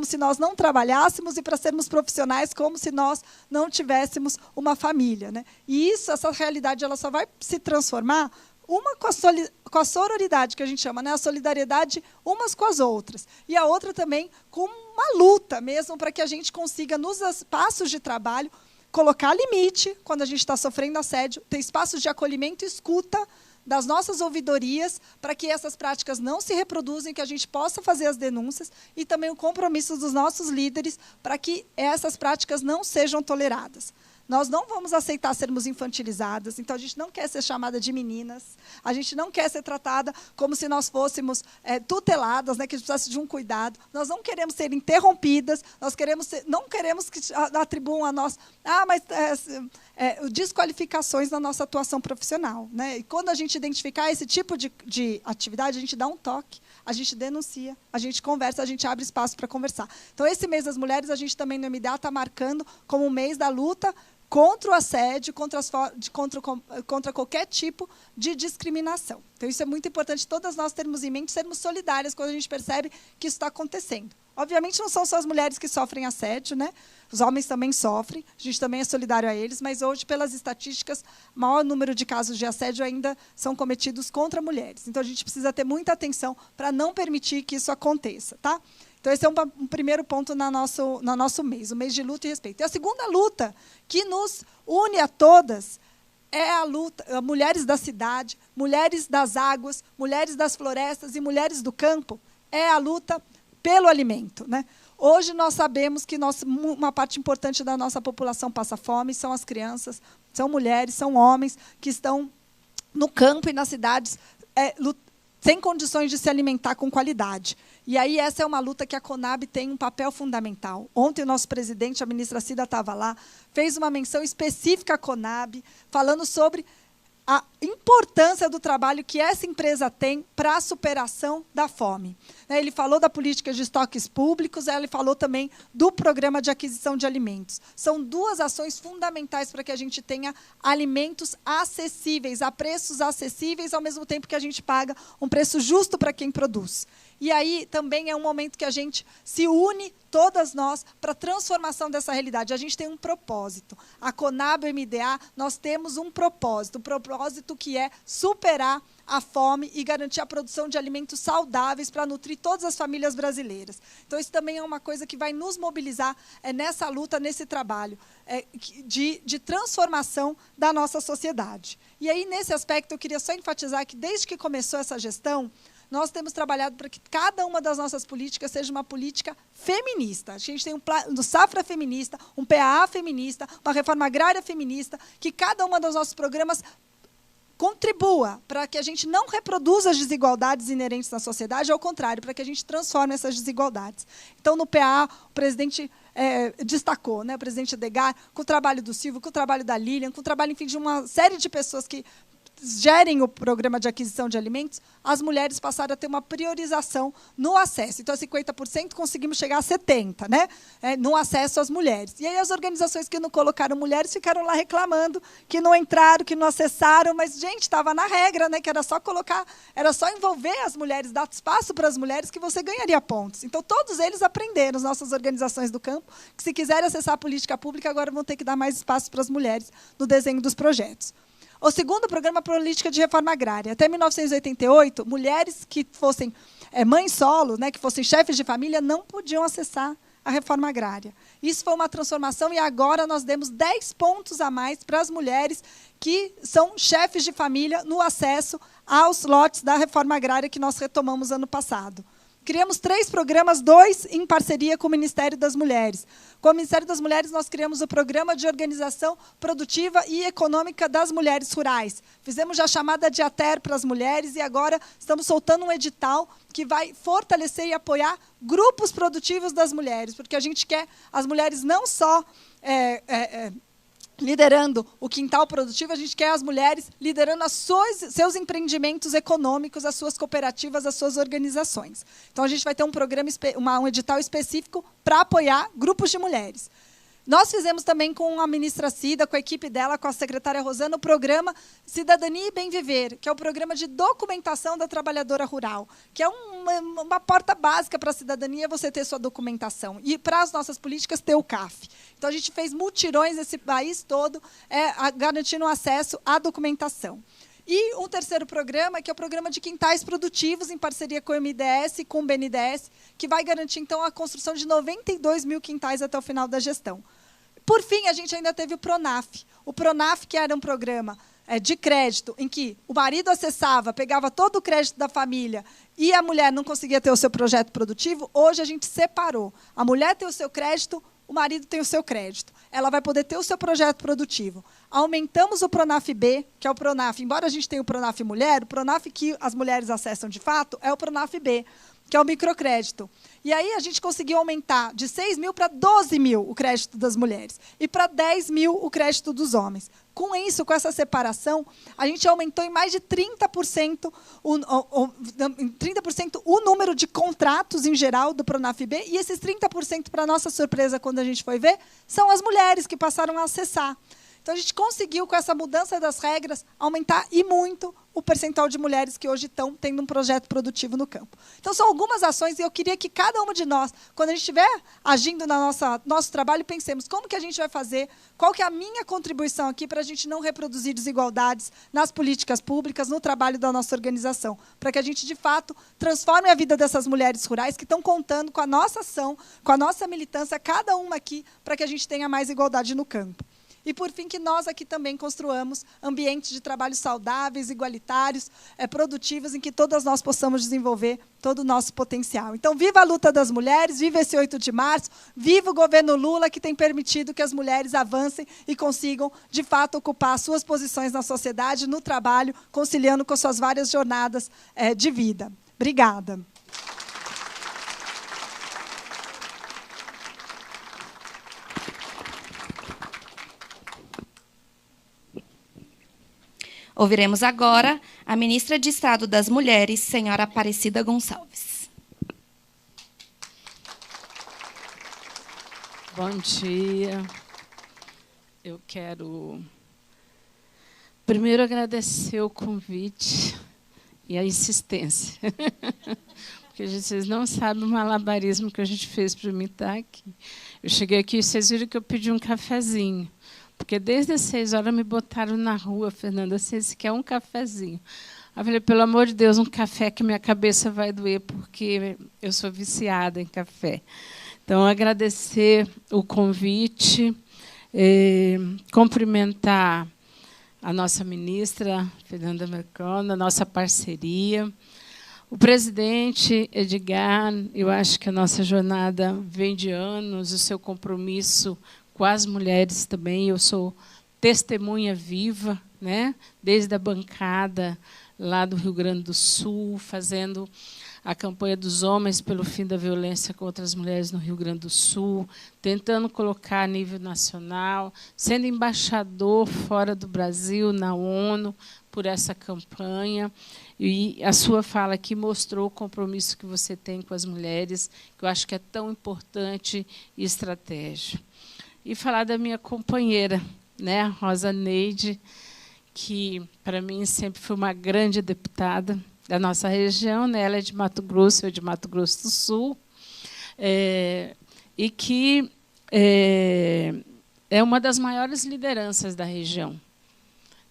se nós não trabalhássemos, e para sermos profissionais como se nós não tivéssemos uma família, né? E essa realidade ela só vai se transformar uma com a sororidade, que a gente chama, né? A solidariedade umas com as outras. E a outra também com uma luta mesmo para que a gente consiga, nos espaços de trabalho, colocar limite quando a gente está sofrendo assédio, ter espaços de acolhimento e escuta das nossas ouvidorias para que essas práticas não se reproduzam, que a gente possa fazer as denúncias, e também o compromisso dos nossos líderes para que essas práticas não sejam toleradas. Nós não vamos aceitar sermos infantilizadas, então a gente não quer ser chamada de meninas, a gente não quer ser tratada como se nós fôssemos tuteladas, né, que a gente precisasse de um cuidado. Nós não queremos ser interrompidas, não queremos que atribuam a nós desqualificações na nossa atuação profissional, né? E quando a gente identificar esse tipo de atividade, a gente dá um toque, a gente denuncia, a gente conversa, a gente abre espaço para conversar. Então, esse mês das mulheres, a gente também no MDA está marcando como um mês da luta contra o assédio, contra qualquer tipo de discriminação. Então, isso é muito importante, todas nós termos em mente, sermos solidárias quando a gente percebe que isso está acontecendo. Obviamente, não são só as mulheres que sofrem assédio, né? Os homens também sofrem, a gente também é solidário a eles, mas hoje, pelas estatísticas, o maior número de casos de assédio ainda são cometidos contra mulheres. Então, a gente precisa ter muita atenção para não permitir que isso aconteça. Tá? Então, esse é um primeiro ponto no nosso mês, o mês de luta e respeito. E a segunda luta que nos une a todas é a luta, mulheres da cidade, mulheres das águas, mulheres das florestas e mulheres do campo, é a luta pelo alimento. Né? Hoje, nós sabemos que uma parte importante da nossa população passa fome, são as crianças, são mulheres, são homens que estão no campo e nas cidades sem condições de se alimentar com qualidade. E aí essa é uma luta que a Conab tem um papel fundamental. Ontem o nosso presidente, a ministra Cida, estava lá, fez uma menção específica à Conab, falando sobre a importância do trabalho que essa empresa tem para a superação da fome. Ele falou da política de estoques públicos, ele falou também do programa de aquisição de alimentos. São duas ações fundamentais para que a gente tenha alimentos acessíveis, a preços acessíveis, ao mesmo tempo que a gente paga um preço justo para quem produz. E aí também é um momento que a gente se une, todas nós, para a transformação dessa realidade. A gente tem um propósito. A Conab, o MDA, nós temos um propósito que é superar a fome e garantir a produção de alimentos saudáveis para nutrir todas as famílias brasileiras. Então, isso também é uma coisa que vai nos mobilizar nessa luta, nesse trabalho de transformação da nossa sociedade. E aí, nesse aspecto, eu queria só enfatizar que, desde que começou essa gestão, nós temos trabalhado para que cada uma das nossas políticas seja uma política feminista. A gente tem um Safra feminista, um PAA feminista, uma reforma agrária feminista, que cada uma dos nossos programas contribua para que a gente não reproduza as desigualdades inerentes na sociedade, ao contrário, para que a gente transforme essas desigualdades. Então, no PAA, o presidente destacou, né, o presidente Edgar, com o trabalho do Silvio, com o trabalho da Lilian, com o trabalho, enfim, de uma série de pessoas que gerem o programa de aquisição de alimentos, as mulheres passaram a ter uma priorização no acesso. Então, 50% conseguimos chegar a 70%, né? No acesso às mulheres. E aí as organizações que não colocaram mulheres ficaram lá reclamando que não entraram, que não acessaram, mas, gente, estava na regra, né? Que era só colocar, era só envolver as mulheres, dar espaço para as mulheres que você ganharia pontos. Então, todos eles aprenderam, as nossas organizações do campo, que se quiserem acessar a política pública, agora vão ter que dar mais espaço para as mulheres no desenho dos projetos. O segundo programa política de reforma agrária. Até 1988, mulheres que fossem mães solo, né, que fossem chefes de família, não podiam acessar a reforma agrária. Isso foi uma transformação e agora nós demos 10 pontos a mais para as mulheres que são chefes de família no acesso aos lotes da reforma agrária que nós retomamos ano passado. Criamos 3 programas, 2 em parceria com o Ministério das Mulheres. Com o Ministério das Mulheres, nós criamos o Programa de Organização Produtiva e Econômica das Mulheres Rurais. Fizemos já a chamada de ATER para as mulheres e agora estamos soltando um edital que vai fortalecer e apoiar grupos produtivos das mulheres, porque a gente quer as mulheres não só liderando o quintal produtivo, a gente quer as mulheres liderando seus empreendimentos econômicos, as suas cooperativas, as suas organizações. Então, a gente vai ter um edital específico para apoiar grupos de mulheres. Nós fizemos também com a ministra Cida, com a equipe dela, com a secretária Rosana, o programa Cidadania e Bem Viver, que é o programa de documentação da trabalhadora rural, que é uma porta básica para a cidadania, você ter sua documentação. E, para as nossas políticas, ter o CAF. Então, a gente fez mutirões nesse país todo, garantindo acesso à documentação. E um terceiro programa, que é o programa de quintais produtivos, em parceria com o MDS e com o BNDES, que vai garantir, então, a construção de 92 mil quintais até o final da gestão. Por fim, a gente ainda teve o PRONAF. O PRONAF, que era um programa de crédito, em que o marido acessava, pegava todo o crédito da família e a mulher não conseguia ter o seu projeto produtivo, hoje a gente separou. A mulher tem o seu crédito, o marido tem o seu crédito. Ela vai poder ter o seu projeto produtivo. Aumentamos o PRONAF-B, que é o PRONAF, embora a gente tenha o PRONAF Mulher, o PRONAF que as mulheres acessam de fato é o PRONAF-B, que é o microcrédito. E aí a gente conseguiu aumentar de 6 mil para 12 mil o crédito das mulheres e para 10 mil o crédito dos homens. Com isso, com essa separação, a gente aumentou em mais de 30% o número de contratos em geral do Pronaf-B, e esses 30%, para nossa surpresa, quando a gente foi ver, são as mulheres que passaram a acessar. Então, a gente conseguiu, com essa mudança das regras, aumentar e muito o percentual de mulheres que hoje estão tendo um projeto produtivo no campo. Então, são algumas ações, e eu queria que cada uma de nós, quando a gente estiver agindo no nosso trabalho, pensemos como que a gente vai fazer, qual que é a minha contribuição aqui para a gente não reproduzir desigualdades nas políticas públicas, no trabalho da nossa organização, para que a gente, de fato, transforme a vida dessas mulheres rurais que estão contando com a nossa ação, com a nossa militância, cada uma aqui, para que a gente tenha mais igualdade no campo. E, por fim, que nós aqui também construamos ambientes de trabalho saudáveis, igualitários, produtivos, em que todas nós possamos desenvolver todo o nosso potencial. Então, viva a luta das mulheres, viva esse 8 de março, viva o governo Lula, que tem permitido que as mulheres avancem e consigam, de fato, ocupar suas posições na sociedade, no trabalho, conciliando com suas várias jornadas de vida. Obrigada. Ouviremos agora a ministra de Estado das Mulheres, senhora Aparecida Gonçalves. Bom dia. Eu quero primeiro agradecer o convite e a insistência. Porque vocês não sabem o malabarismo que a gente fez para me estar aqui. Eu cheguei aqui e vocês viram que eu pedi um cafezinho. Porque desde as 6 horas me botaram na rua, Fernanda, você quer um cafezinho? Eu falei, pelo amor de Deus, um café que minha cabeça vai doer, porque eu sou viciada em café. Então, agradecer o convite, cumprimentar a nossa ministra, Fernanda Melcon, a nossa parceria. O presidente Edgar, eu acho que a nossa jornada vem de anos, o seu compromisso com as mulheres também. Eu sou testemunha viva, né? Desde a bancada lá do Rio Grande do Sul, fazendo a campanha dos homens pelo fim da violência contra as mulheres no Rio Grande do Sul, tentando colocar a nível nacional, sendo embaixador fora do Brasil, na ONU, por essa campanha. E a sua fala aqui mostrou o compromisso que você tem com as mulheres, que eu acho que é tão importante e estratégico. E falar da minha companheira, né, Rosa Neide, que, para mim, sempre foi uma grande deputada da nossa região, né? Ela é de Mato Grosso, eu de Mato Grosso do Sul, e que é uma das maiores lideranças da região,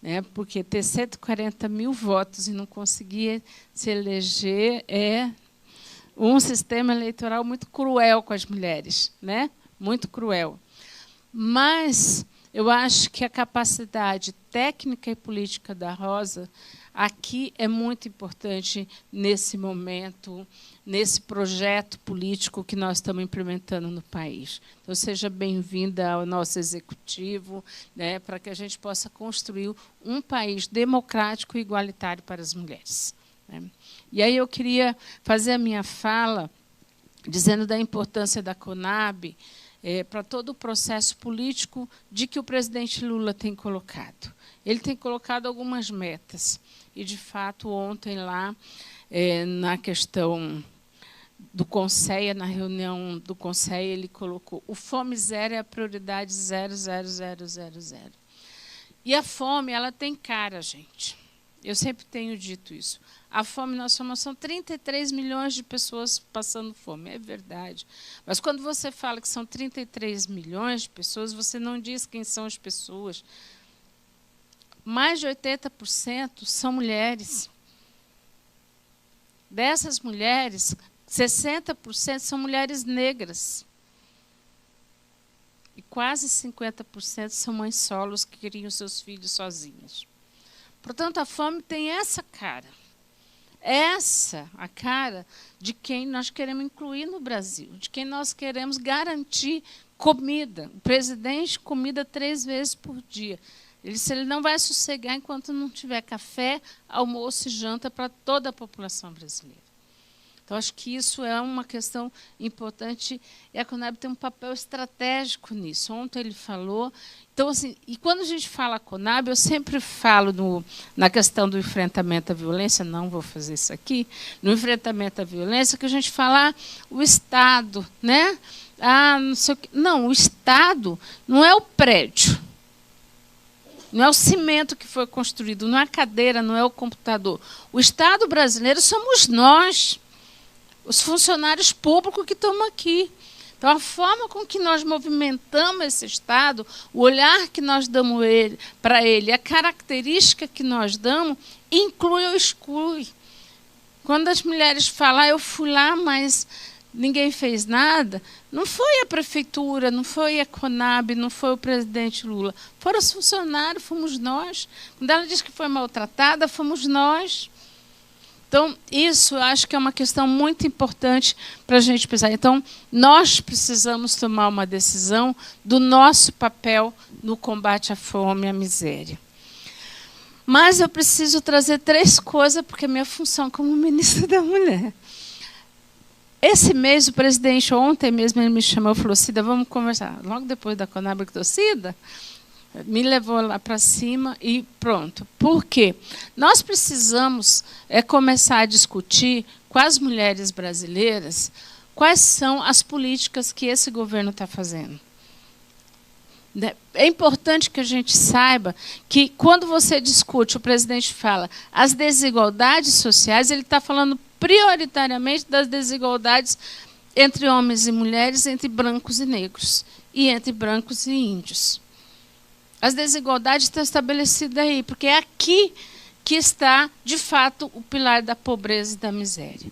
né? Porque ter 140 mil votos e não conseguir se eleger é um sistema eleitoral muito cruel com as mulheres, né? Muito cruel. Mas eu acho que a capacidade técnica e política da Rosa aqui é muito importante nesse momento, nesse projeto político que nós estamos implementando no país. Então, seja bem-vinda ao nosso executivo, né, para que a gente possa construir um país democrático e igualitário para as mulheres, né? E aí eu queria fazer a minha fala dizendo da importância da CONAB, para todo o processo político de que o presidente Lula tem colocado. Ele tem colocado algumas metas. E, de fato, ontem, lá, na questão do Conselho, na reunião do Conselho, ele colocou: o Fome Zero é a prioridade 00000. E a fome, ela tem cara, gente. Eu sempre tenho dito isso. A fome na são 33 milhões de pessoas passando fome, é verdade. Mas quando você fala que são 33 milhões de pessoas, você não diz quem são as pessoas. Mais de 80% são mulheres. Dessas mulheres, 60% são mulheres negras. E quase 50% são mães solos que criam seus filhos sozinhas. Portanto, a fome tem essa cara. Essa a cara de quem nós queremos incluir no Brasil, de quem nós queremos garantir comida. O presidente, comida 3 vezes por dia. Ele não vai sossegar enquanto não tiver café, almoço e janta para toda a população brasileira. Então, acho que isso é uma questão importante e a Conab tem um papel estratégico nisso. Ontem ele falou. Então, assim, e quando a gente fala Conab, eu sempre falo na questão do enfrentamento à violência, não vou fazer isso aqui, no enfrentamento à violência, que a gente fala o Estado, né? Não sei o quê. Não, o Estado não é o prédio. Não é o cimento que foi construído, não é a cadeira, não é o computador. O Estado brasileiro somos nós, os funcionários públicos que estamos aqui. Então, a forma com que nós movimentamos esse Estado, o olhar que nós damos para ele, a característica que nós damos, inclui ou exclui. Quando as mulheres falam, eu fui lá, mas ninguém fez nada, não foi a prefeitura, não foi a Conab, não foi o presidente Lula, foram os funcionários, fomos nós. Quando ela diz que foi maltratada, fomos nós. Então, isso eu acho que é uma questão muito importante para a gente pensar. Então, nós precisamos tomar uma decisão do nosso papel no combate à fome e à miséria. Mas eu preciso trazer 3 coisas, porque é minha função como ministra da Mulher. Esse mês, o presidente, ontem mesmo, ele me chamou e falou, Cida, vamos conversar. Logo depois da Conab, que Cida, me levou lá para cima e pronto. Por quê? Nós precisamos começar a discutir com as mulheres brasileiras quais são as políticas que esse governo está fazendo. É importante que a gente saiba que, quando você discute, o presidente fala, as desigualdades sociais, ele está falando prioritariamente das desigualdades entre homens e mulheres, entre brancos e negros, e entre brancos e índios. As desigualdades estão estabelecidas aí, porque é aqui que está, de fato, o pilar da pobreza e da miséria.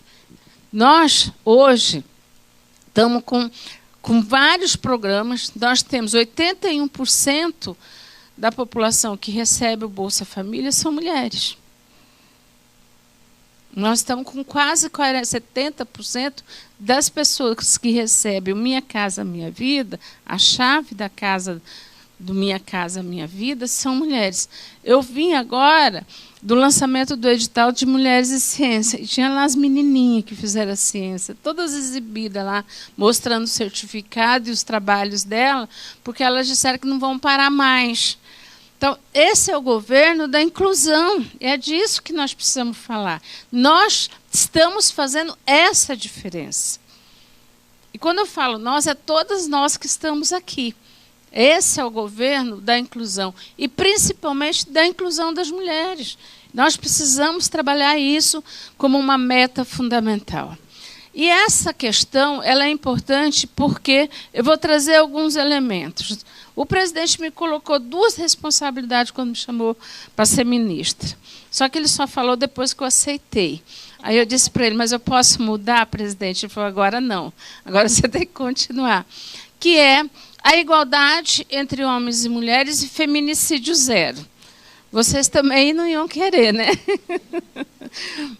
Nós, hoje, estamos com vários programas. Nós temos 81% da população que recebe o Bolsa Família são mulheres. Nós estamos com quase 70% das pessoas que recebem o Minha Casa Minha Vida, a chave da casa do Minha Casa Minha Vida, são mulheres. Eu vim agora do lançamento do edital de Mulheres e Ciência, e tinha lá as menininhas que fizeram a ciência, todas exibidas lá, mostrando o certificado e os trabalhos dela, porque elas disseram que não vão parar mais. Então, esse é o governo da inclusão, e é disso que nós precisamos falar. Nós estamos fazendo essa diferença. E quando eu falo nós, é todas nós que estamos aqui. Esse é o governo da inclusão, e principalmente da inclusão das mulheres. Nós precisamos trabalhar isso como uma meta fundamental. E essa questão ela é importante porque eu vou trazer alguns elementos. O presidente me colocou 2 responsabilidades quando me chamou para ser ministra. Só que ele só falou depois que eu aceitei. Aí eu disse para ele, mas eu posso mudar, presidente? Ele falou, agora não. Agora você tem que continuar. Que é a igualdade entre homens e mulheres e feminicídio zero. Vocês também não iam querer, né?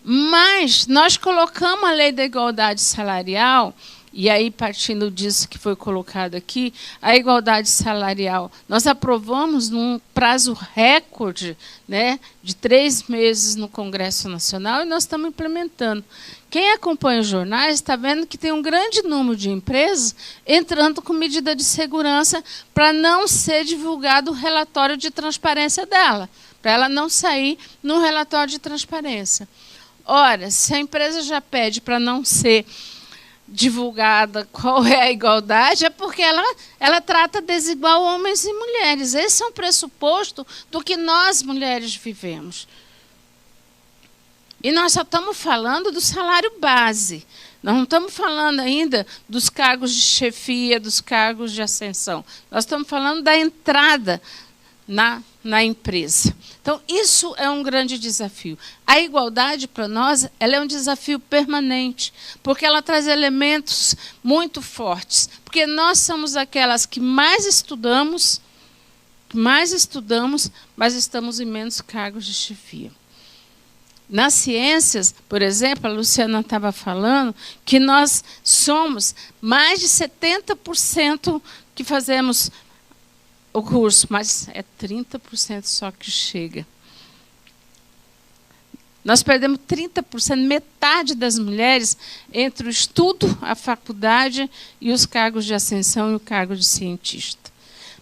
Mas nós colocamos a lei da igualdade salarial, e aí, partindo disso que foi colocado aqui, a igualdade salarial, nós aprovamos num prazo recorde, né, de 3 meses no Congresso Nacional, e nós estamos implementando. Quem acompanha os jornais está vendo que tem um grande número de empresas entrando com medida de segurança para não ser divulgado o relatório de transparência dela, para ela não sair no relatório de transparência. Ora, se a empresa já pede para não ser divulgada qual é a igualdade, é porque ela trata desigual homens e mulheres. Esse é um pressuposto do que nós, mulheres, vivemos. E nós só estamos falando do salário base. Nós não estamos falando ainda dos cargos de chefia, dos cargos de ascensão. Nós estamos falando da entrada na empresa. Então, isso é um grande desafio. A igualdade, para nós, ela é um desafio permanente, porque ela traz elementos muito fortes. Porque nós somos aquelas que mais estudamos, mas estamos em menos cargos de chefia. Nas ciências, por exemplo, a Luciana estava falando que nós somos mais de 70% que fazemos o curso, mas é 30% só que chega. Nós perdemos 30%, metade das mulheres, entre o estudo, a faculdade e os cargos de ascensão e o cargo de cientista.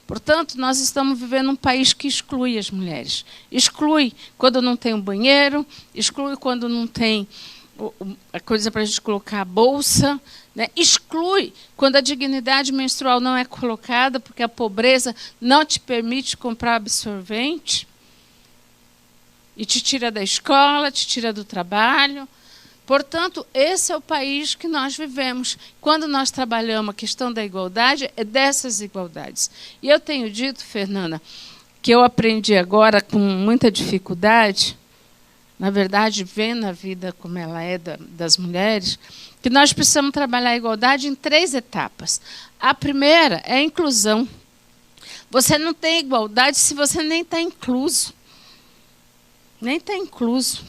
Portanto, nós estamos vivendo um país que exclui as mulheres. Exclui quando não tem um banheiro, exclui quando não tem a coisa para a gente colocar a bolsa, né? Exclui quando a dignidade menstrual não é colocada, porque a pobreza não te permite comprar absorvente, e te tira da escola, te tira do trabalho. Portanto, esse é o país que nós vivemos. Quando nós trabalhamos a questão da igualdade, é dessas igualdades. E eu tenho dito, Fernanda, que eu aprendi agora com muita dificuldade, na verdade, vendo a vida como ela é das mulheres, que nós precisamos trabalhar a igualdade em 3 etapas. A primeira é a inclusão. Você não tem igualdade se você nem está incluso. Nem está incluso.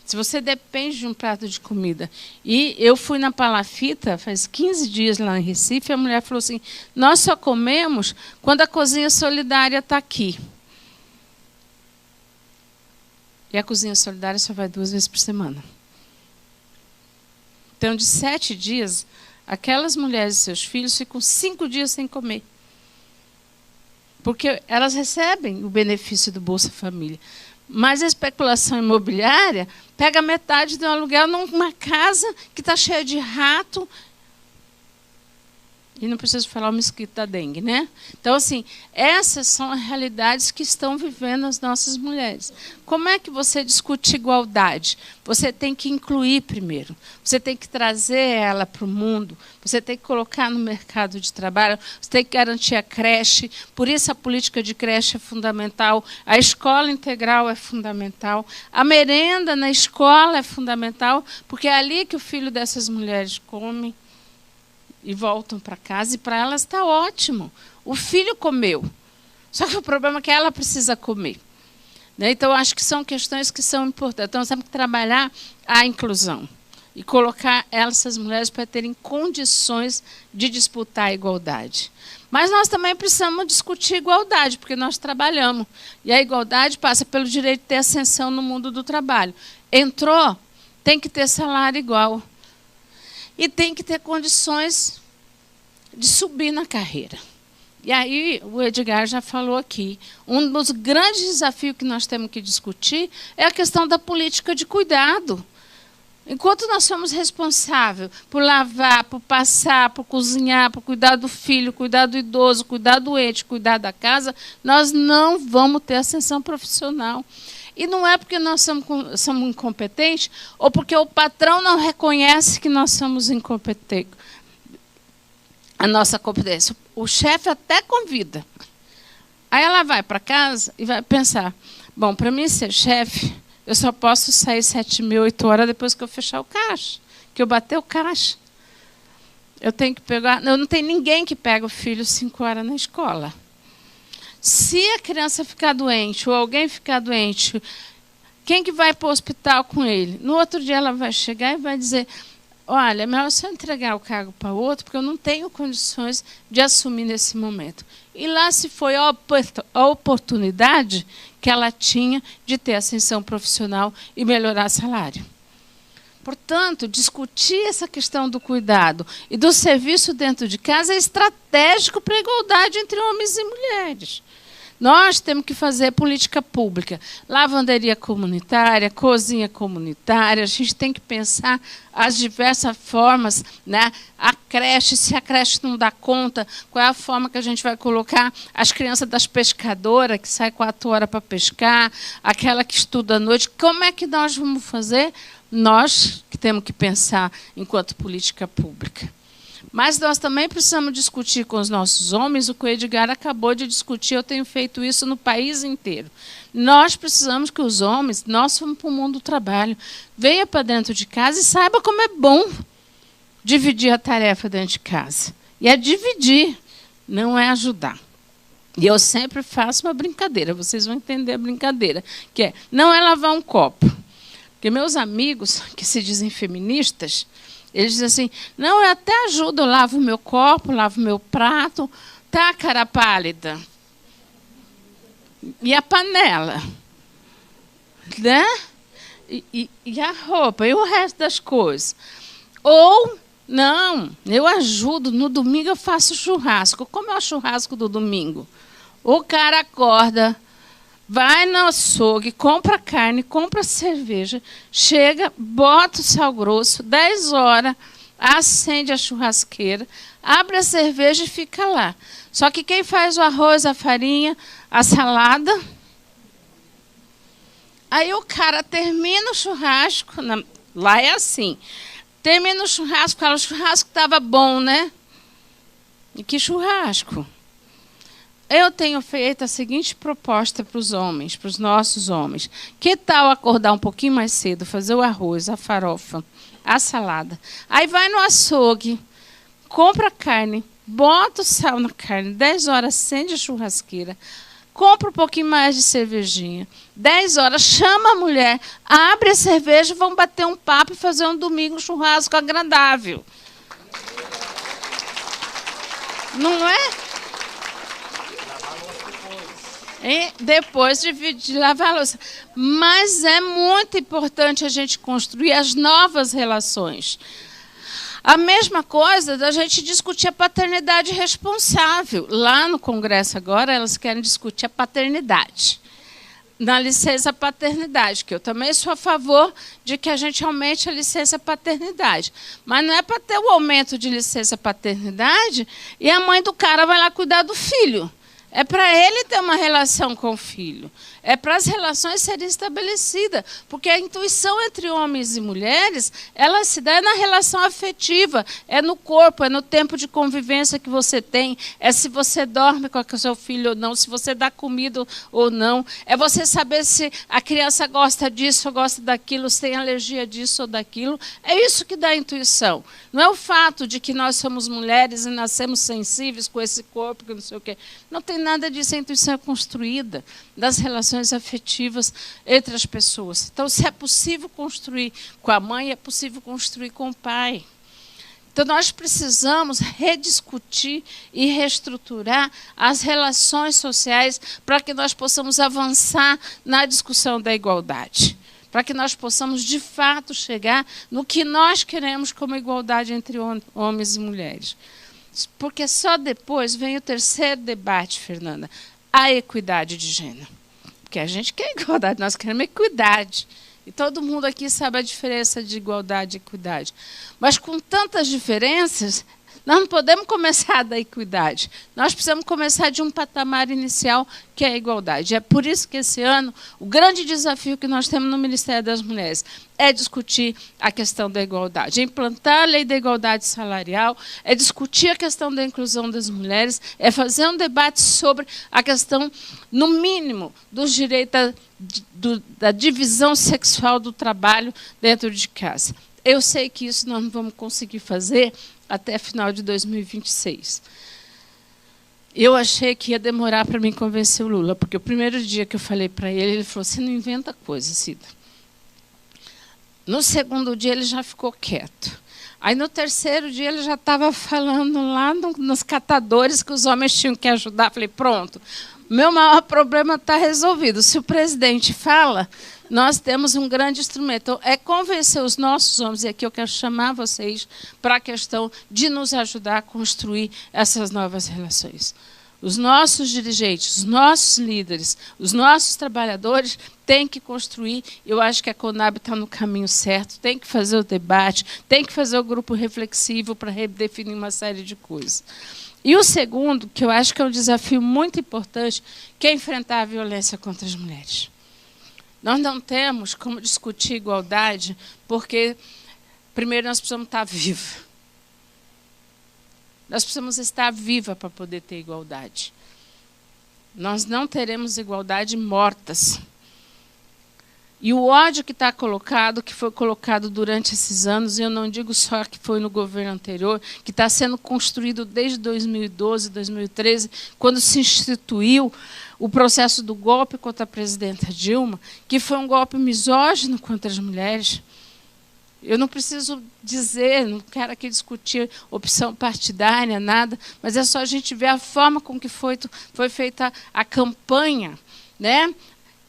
Se você depende de um prato de comida. E eu fui na Palafita, faz 15 dias lá em Recife, e a mulher falou assim, nós só comemos quando a cozinha solidária está aqui. E a cozinha solidária só vai 2 vezes por semana. Então, de 7 dias, aquelas mulheres e seus filhos ficam 5 dias sem comer. Porque elas recebem o benefício do Bolsa Família. Mas a especulação imobiliária pega metade do aluguel numa casa que está cheia de rato. E não preciso falar o mosquito da dengue, né? Então, assim, essas são as realidades que estão vivendo as nossas mulheres. Como é que você discute igualdade? Você tem que incluir primeiro. Você tem que trazer ela para o mundo. Você tem que colocar no mercado de trabalho. Você tem que garantir a creche. Por isso, a política de creche é fundamental. A escola integral é fundamental. A merenda na escola é fundamental, porque é ali que o filho dessas mulheres come e voltam para casa, e para elas está ótimo. O filho comeu. Só que o problema é que ela precisa comer. Né? Então, acho que são questões que são importantes. Então, nós temos que trabalhar a inclusão e colocar essas mulheres para terem condições de disputar a igualdade. Mas nós também precisamos discutir igualdade, porque nós trabalhamos. E a igualdade passa pelo direito de ter ascensão no mundo do trabalho. Entrou, tem que ter salário igual. E tem que ter condições de subir na carreira. E aí, o Edgar já falou aqui, um dos grandes desafios que nós temos que discutir é a questão da política de cuidado. Enquanto nós somos responsáveis por lavar, por passar, por cozinhar, por cuidar do filho, cuidar do idoso, cuidar do doente, cuidar da casa, nós não vamos ter ascensão profissional. E não é porque nós somos incompetentes ou porque o patrão não reconhece que nós somos incompetentes. A nossa competência. O chefe até convida. Aí ela vai para casa e vai pensar, bom, para mim ser chefe, eu só posso sair 7h30, 8h depois que eu fechar o caixa, que eu bater o caixa. Eu tenho que pegar... Não tem ninguém que pega o filho 5h na escola. Se a criança ficar doente ou alguém ficar doente, quem que vai para o hospital com ele? No outro dia ela vai chegar e vai dizer, olha, é melhor só entregar o cargo para outro, porque eu não tenho condições de assumir nesse momento. E lá se foi a oportunidade que ela tinha de ter ascensão profissional e melhorar salário. Portanto, discutir essa questão do cuidado e do serviço dentro de casa é estratégico para a igualdade entre homens e mulheres. Nós temos que fazer política pública, lavanderia comunitária, cozinha comunitária, a gente tem que pensar as diversas formas, né? A creche, se a creche não dá conta, qual é a forma que a gente vai colocar as crianças das pescadoras, que saem 4 horas para pescar, aquela que estuda à noite, como é que nós vamos fazer? Nós que temos que pensar enquanto política pública. Mas nós também precisamos discutir com os nossos homens o que o Edgar acabou de discutir, eu tenho feito isso no país inteiro. Nós precisamos que os homens, nós fomos para o mundo do trabalho, venha para dentro de casa e saiba como é bom dividir a tarefa dentro de casa. E é dividir, não é ajudar. E eu sempre faço uma brincadeira, vocês vão entender a brincadeira, que é, não é lavar um copo. Porque meus amigos, que se dizem feministas, eles dizem assim, não, eu até ajudo, eu lavo o meu copo, lavo o meu prato, tá, cara pálida? E a panela? Né? e a roupa, e o resto das coisas. Ou, não, eu ajudo, no domingo eu faço churrasco. Como é o churrasco do domingo? O cara acorda, vai no açougue, compra carne, compra cerveja, chega, bota o sal grosso, 10 horas, acende a churrasqueira, abre a cerveja e fica lá. Só que quem faz o arroz, a farinha, a salada... Aí o cara termina o churrasco, lá é assim, termina o churrasco, fala, o churrasco estava bom, né? E que churrasco? Eu tenho feito a seguinte proposta para os homens, para os nossos homens. Que tal acordar um pouquinho mais cedo, fazer o arroz, a farofa, a salada. Aí vai no açougue, compra carne, bota o sal na carne, 10 horas acende a churrasqueira, compra um pouquinho mais de cervejinha. 10 horas, chama a mulher, abre a cerveja, vão bater um papo e fazer um domingo um churrasco agradável. Não é? E depois de lavar a louça. Mas é muito importante a gente construir as novas relações. A mesma coisa da gente discutir a paternidade responsável. Lá no Congresso agora, elas querem discutir a paternidade. Na licença paternidade, que eu também sou a favor de que a gente aumente a licença paternidade. Mas não é para ter o aumento de licença paternidade e a mãe do cara vai lá cuidar do filho. É para ele ter uma relação com o filho. É para as relações serem estabelecidas. Porque a intuição entre homens e mulheres, ela se dá na relação afetiva. É no corpo, é no tempo de convivência que você tem. É se você dorme com o seu filho ou não, se você dá comida ou não. É você saber se a criança gosta disso ou gosta daquilo, se tem alergia disso ou daquilo. É isso que dá a intuição. Não é o fato de que nós somos mulheres e nascemos sensíveis com esse corpo, que não sei o quê. Não tem nada disso, a intuição é construída das relações afetivas entre as pessoas. Então, se é possível construir com a mãe, é possível construir com o pai. Então, nós precisamos rediscutir e reestruturar as relações sociais para que nós possamos avançar na discussão da igualdade. Para que nós possamos, de fato, chegar no que nós queremos como igualdade entre homens e mulheres. Porque só depois vem o terceiro debate, Fernanda, a equidade de gênero. Porque a gente quer igualdade, nós queremos equidade. E todo mundo aqui sabe a diferença de igualdade e equidade. Mas com tantas diferenças, nós não podemos começar da equidade. Nós precisamos começar de um patamar inicial, que é a igualdade. É por isso que esse ano, o grande desafio que nós temos no Ministério das Mulheres é discutir a questão da igualdade, é implantar a lei da igualdade salarial, é discutir a questão da inclusão das mulheres, é fazer um debate sobre a questão, no mínimo, dos direitos da divisão sexual do trabalho dentro de casa. Eu sei que isso nós não vamos conseguir fazer até final de 2026. Eu achei que ia demorar para mim convencer o Lula, porque o primeiro dia que eu falei para ele, ele falou, você não inventa coisa, Cida. No segundo dia, ele já ficou quieto. Aí, no terceiro dia, ele já estava falando lá nos catadores que os homens tinham que ajudar. Falei, pronto, meu maior problema está resolvido. Se o presidente fala, nós temos um grande instrumento. Então, é convencer os nossos homens, e aqui eu quero chamar vocês para a questão de nos ajudar a construir essas novas relações. Os nossos dirigentes, os nossos líderes, os nossos trabalhadores têm que construir. Eu acho que a Conab está no caminho certo, tem que fazer o debate, tem que fazer o grupo reflexivo para redefinir uma série de coisas. E o segundo, que eu acho que é um desafio muito importante, que é enfrentar a violência contra as mulheres. Nós não temos como discutir igualdade, porque, primeiro, nós precisamos estar vivos. Nós precisamos estar viva para poder ter igualdade. Nós não teremos igualdade mortas. E o ódio que está colocado, que foi colocado durante esses anos, e eu não digo só que foi no governo anterior, que está sendo construído desde 2012, 2013, quando se instituiu o processo do golpe contra a presidenta Dilma, que foi um golpe misógino contra as mulheres. Eu não preciso dizer, não quero aqui discutir opção partidária, nada, mas é só a gente ver a forma com que foi feita a campanha, né?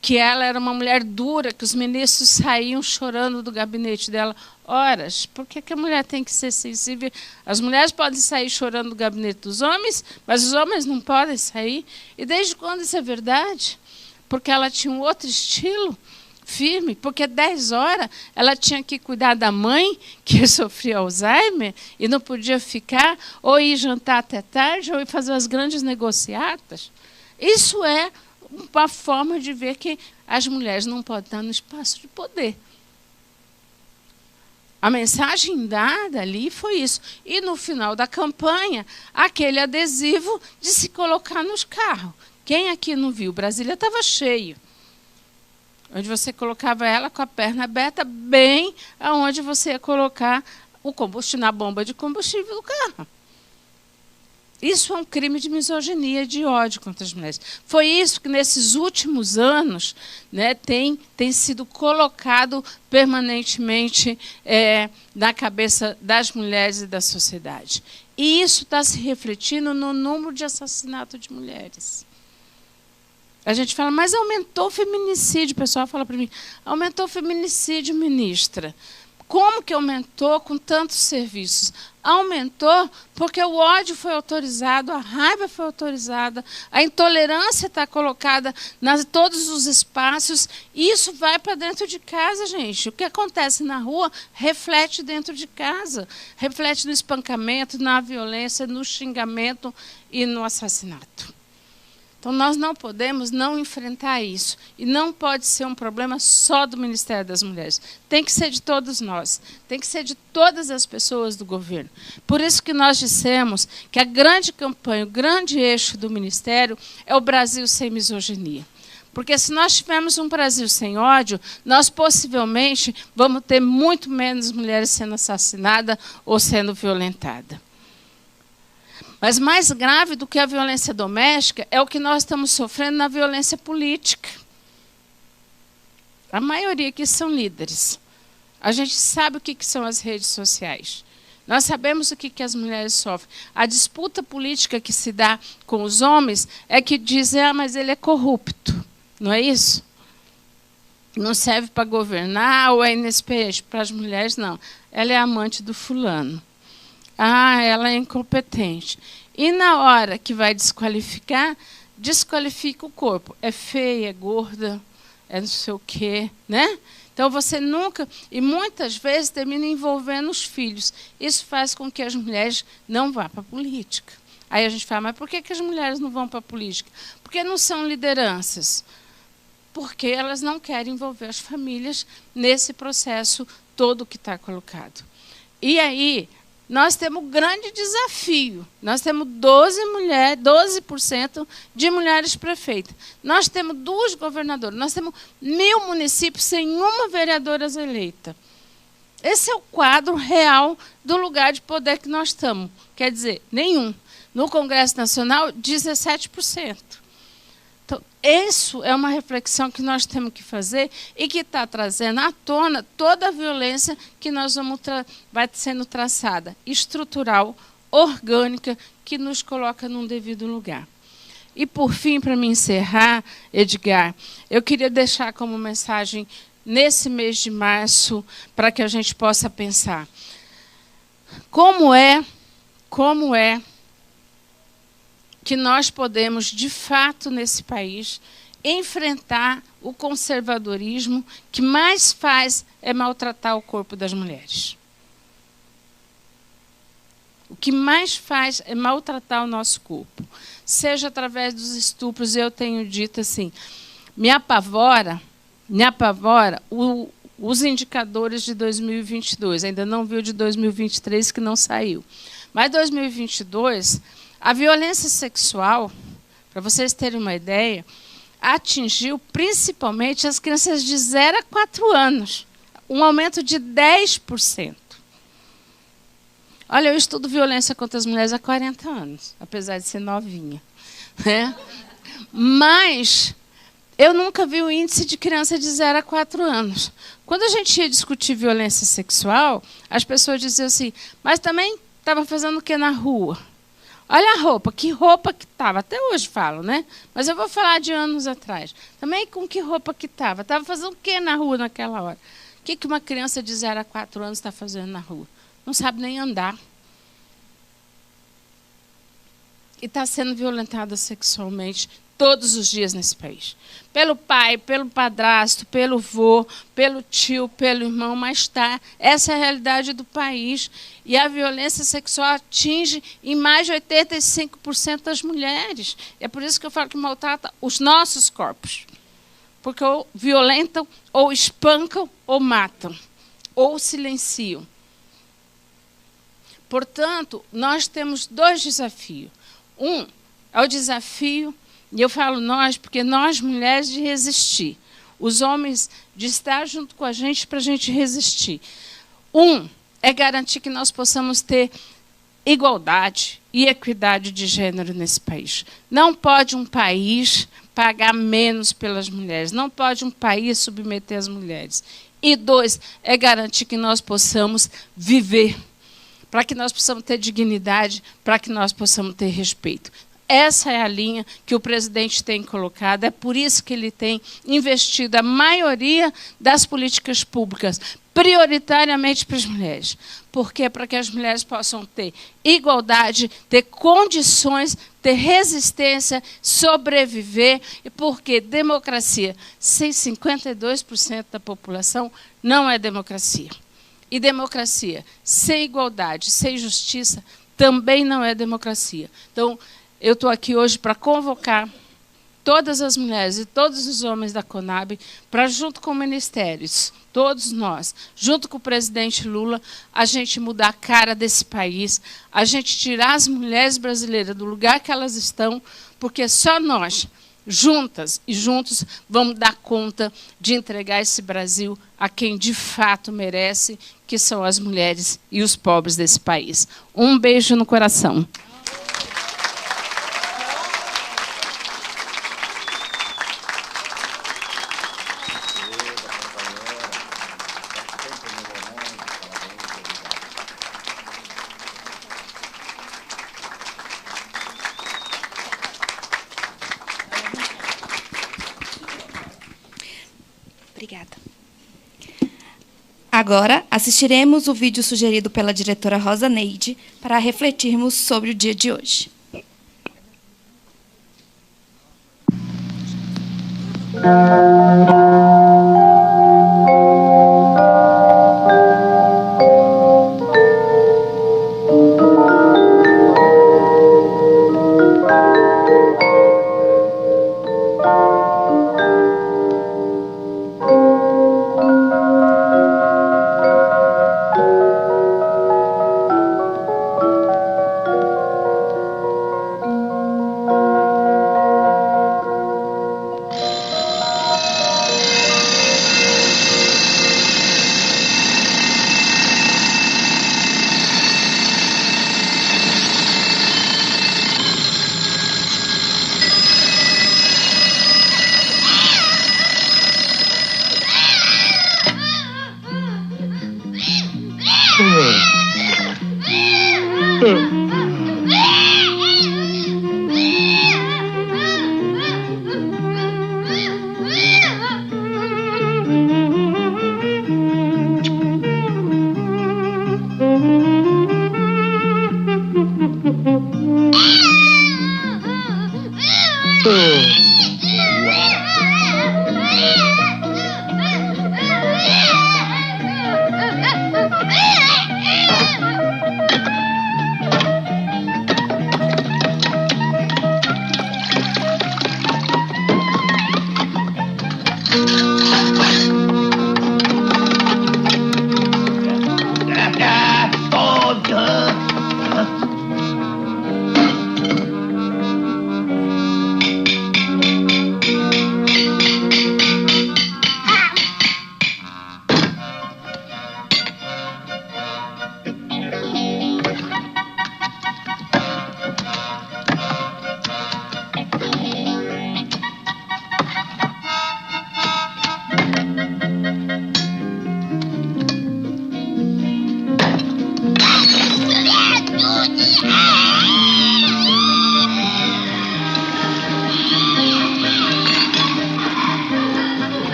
que ela era uma mulher dura, que os ministros saíam chorando do gabinete dela horas. Por que a mulher tem que ser sensível? As mulheres podem sair chorando do gabinete dos homens, mas os homens não podem sair. E desde quando isso é verdade? Porque ela tinha um outro estilo firme, porque 10 horas ela tinha que cuidar da mãe, que sofria Alzheimer, e não podia ficar, ou ir jantar até tarde, ou ir fazer as grandes negociatas. Isso é uma forma de ver que as mulheres não podem estar no espaço de poder. A mensagem dada ali foi isso. E, no final da campanha, aquele adesivo de se colocar nos carros. Quem aqui não viu? Brasília estava cheio. Onde você colocava ela com a perna aberta, bem aonde você ia colocar o combustível, na bomba de combustível do carro. Isso é um crime de misoginia, de ódio contra as mulheres. Foi isso que, nesses últimos anos, né, tem sido colocado permanentemente na cabeça das mulheres e da sociedade. E isso está se refletindo no número de assassinatos de mulheres. A gente fala, mas aumentou o feminicídio. O pessoal fala para mim, aumentou o feminicídio, ministra. Como que aumentou com tantos serviços? Aumentou porque o ódio foi autorizado, a raiva foi autorizada, a intolerância está colocada em todos os espaços. E isso vai para dentro de casa, gente. O que acontece na rua reflete dentro de casa. Reflete no espancamento, na violência, no xingamento e no assassinato. Então, nós não podemos não enfrentar isso. E não pode ser um problema só do Ministério das Mulheres. Tem que ser de todos nós. Tem que ser de todas as pessoas do governo. Por isso que nós dissemos que a grande campanha, o grande eixo do Ministério é o Brasil sem misoginia. Porque se nós tivermos um Brasil sem ódio, nós possivelmente vamos ter muito menos mulheres sendo assassinadas ou sendo violentadas. Mas mais grave do que a violência doméstica é o que nós estamos sofrendo na violência política. A maioria aqui são líderes. A gente sabe o que são as redes sociais. Nós sabemos o que as mulheres sofrem. A disputa política que se dá com os homens é que dizem, mas ele é corrupto. Não é isso? Não serve para governar ou é inexperiente. Para as mulheres, não. Ela é amante do fulano. Ela é incompetente. E na hora que vai desqualificar, desqualifica o corpo. É feia, é gorda, é não sei o quê, né? Então, você nunca... E muitas vezes termina envolvendo os filhos. Isso faz com que as mulheres não vá para a política. Aí a gente fala, mas por que as mulheres não vão para a política? Porque não são lideranças. Porque elas não querem envolver as famílias nesse processo todo que está colocado. E aí... nós temos um grande desafio. Nós temos 12% de mulheres prefeitas. Nós temos 2 governadoras. Nós temos 1000 municípios sem uma vereadora eleita. Esse é o quadro real do lugar de poder que nós estamos. Quer dizer, nenhum. No Congresso Nacional, 17%. Então, isso é uma reflexão que nós temos que fazer e que está trazendo à tona toda a violência que nós vai sendo traçada, estrutural, orgânica, que nos coloca num devido lugar. E, por fim, para me encerrar, Edgar, eu queria deixar como mensagem, nesse mês de março, para que a gente possa pensar como é que nós podemos, de fato, nesse país, enfrentar o conservadorismo que mais faz é maltratar o corpo das mulheres. O que mais faz é maltratar o nosso corpo. Seja através dos estupros, eu tenho dito assim, me apavora os indicadores de 2022. Ainda não vi o de 2023, que não saiu. Mas 2022... a violência sexual, para vocês terem uma ideia, atingiu principalmente as crianças de 0 a 4 anos. Um aumento de 10%. Olha, eu estudo violência contra as mulheres há 40 anos, apesar de ser novinha. Né? Mas eu nunca vi o índice de criança de 0 a 4 anos. Quando a gente ia discutir violência sexual, as pessoas diziam assim, mas também estava fazendo o que na rua? Olha a roupa, que roupa que estava. Até hoje falo, né? Mas eu vou falar de anos atrás. Também com que roupa que estava. Estava fazendo o quê na rua naquela hora? O que uma criança de 0 a 4 anos está fazendo na rua? Não sabe nem andar. E está sendo violentada sexualmente todos os dias nesse país. Pelo pai, pelo padrasto, pelo vô, pelo tio, pelo irmão, mas está. Essa é a realidade do país. E a violência sexual atinge em mais de 85% das mulheres. É por isso que eu falo que maltrata os nossos corpos. Porque ou violentam, ou espancam, ou matam, ou silenciam. Portanto, nós temos 2 desafios. Um é o desafio, e eu falo nós, porque nós, mulheres, de resistir. Os homens, de estar junto com a gente para a gente resistir. Um é garantir que nós possamos ter igualdade e equidade de gênero nesse país. Não pode um país pagar menos pelas mulheres. Não pode um país submeter as mulheres. E 2, é garantir que nós possamos viver, para que nós possamos ter dignidade, para que nós possamos ter respeito. Essa é a linha que o presidente tem colocado, é por isso que ele tem investido a maioria das políticas públicas, prioritariamente para as mulheres. Por quê? Para que as mulheres possam ter igualdade, ter condições, ter resistência, sobreviver, e porque democracia sem 52% da população não é democracia. E democracia sem igualdade, sem justiça, também não é democracia. Então, eu estou aqui hoje para convocar todas as mulheres e todos os homens da Conab para, junto com ministérios, todos nós, junto com o presidente Lula, a gente mudar a cara desse país, a gente tirar as mulheres brasileiras do lugar que elas estão, porque só nós, juntas e juntos, vamos dar conta de entregar esse Brasil a quem de fato merece, que são as mulheres e os pobres desse país. Um beijo no coração. Obrigada. Agora, assistiremos o vídeo sugerido pela diretora Rosa Neide para refletirmos sobre o dia de hoje.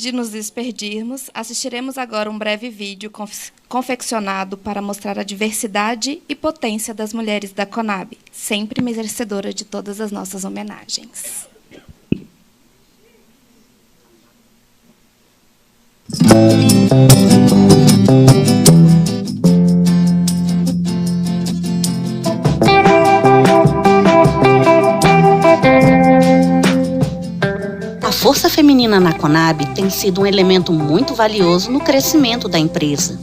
de nos despedirmos, assistiremos agora um breve vídeo confeccionado para mostrar a diversidade e potência das mulheres da CONAB, sempre merecedora de todas as nossas homenagens. A força feminina na CONAB tem sido um elemento muito valioso no crescimento da empresa.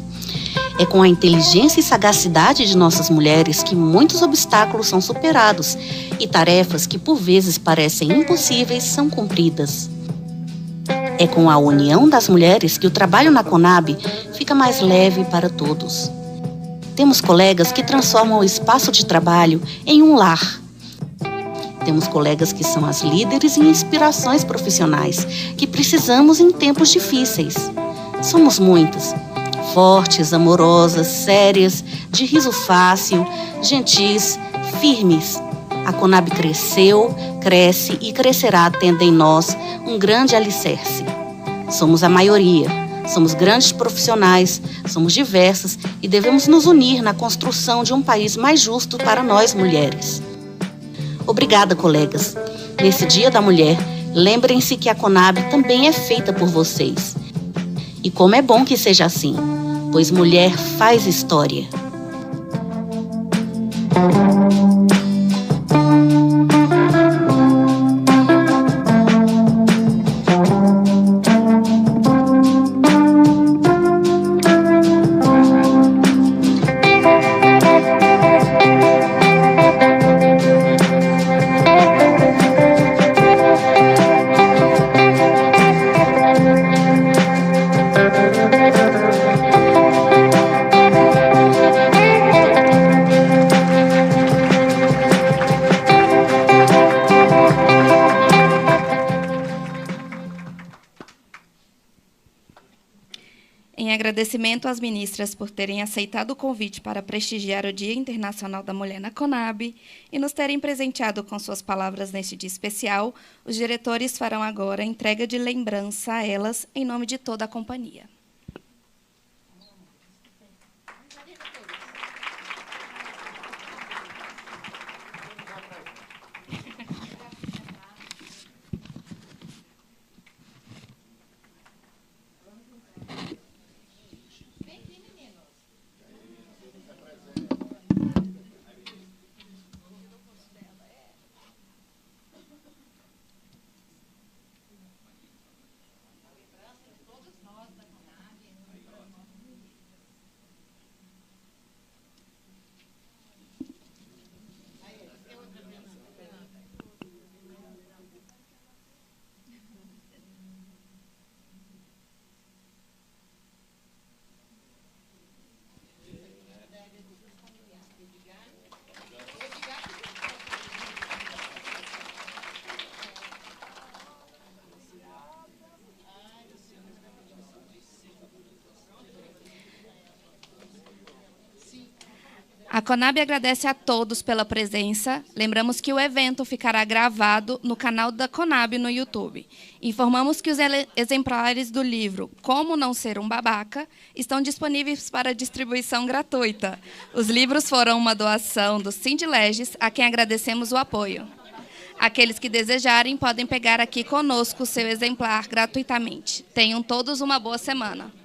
É com a inteligência e sagacidade de nossas mulheres que muitos obstáculos são superados e tarefas que por vezes parecem impossíveis são cumpridas. É com a união das mulheres que o trabalho na CONAB fica mais leve para todos. Temos colegas que transformam o espaço de trabalho em um lar. Temos colegas que são as líderes e inspirações profissionais que precisamos em tempos difíceis. Somos muitas, fortes, amorosas, sérias, de riso fácil, gentis, firmes. A CONAB cresceu, cresce e crescerá tendo em nós um grande alicerce. Somos a maioria, somos grandes profissionais, somos diversas e devemos nos unir na construção de um país mais justo para nós mulheres. Obrigada, colegas. Nesse Dia da Mulher, lembrem-se que a CONAB também é feita por vocês. E como é bom que seja assim, pois mulher faz história. Em agradecimento às ministras por terem aceitado o convite para prestigiar o Dia Internacional da Mulher na CONAB e nos terem presenteado com suas palavras neste dia especial, os diretores farão agora a entrega de lembrança a elas em nome de toda a companhia. A CONAB agradece a todos pela presença. Lembramos que o evento ficará gravado no canal da CONAB no YouTube. Informamos que os exemplares do livro Como Não Ser um Babaca estão disponíveis para distribuição gratuita. Os livros foram uma doação do Sindileges, a quem agradecemos o apoio. Aqueles que desejarem podem pegar aqui conosco o seu exemplar gratuitamente. Tenham todos uma boa semana.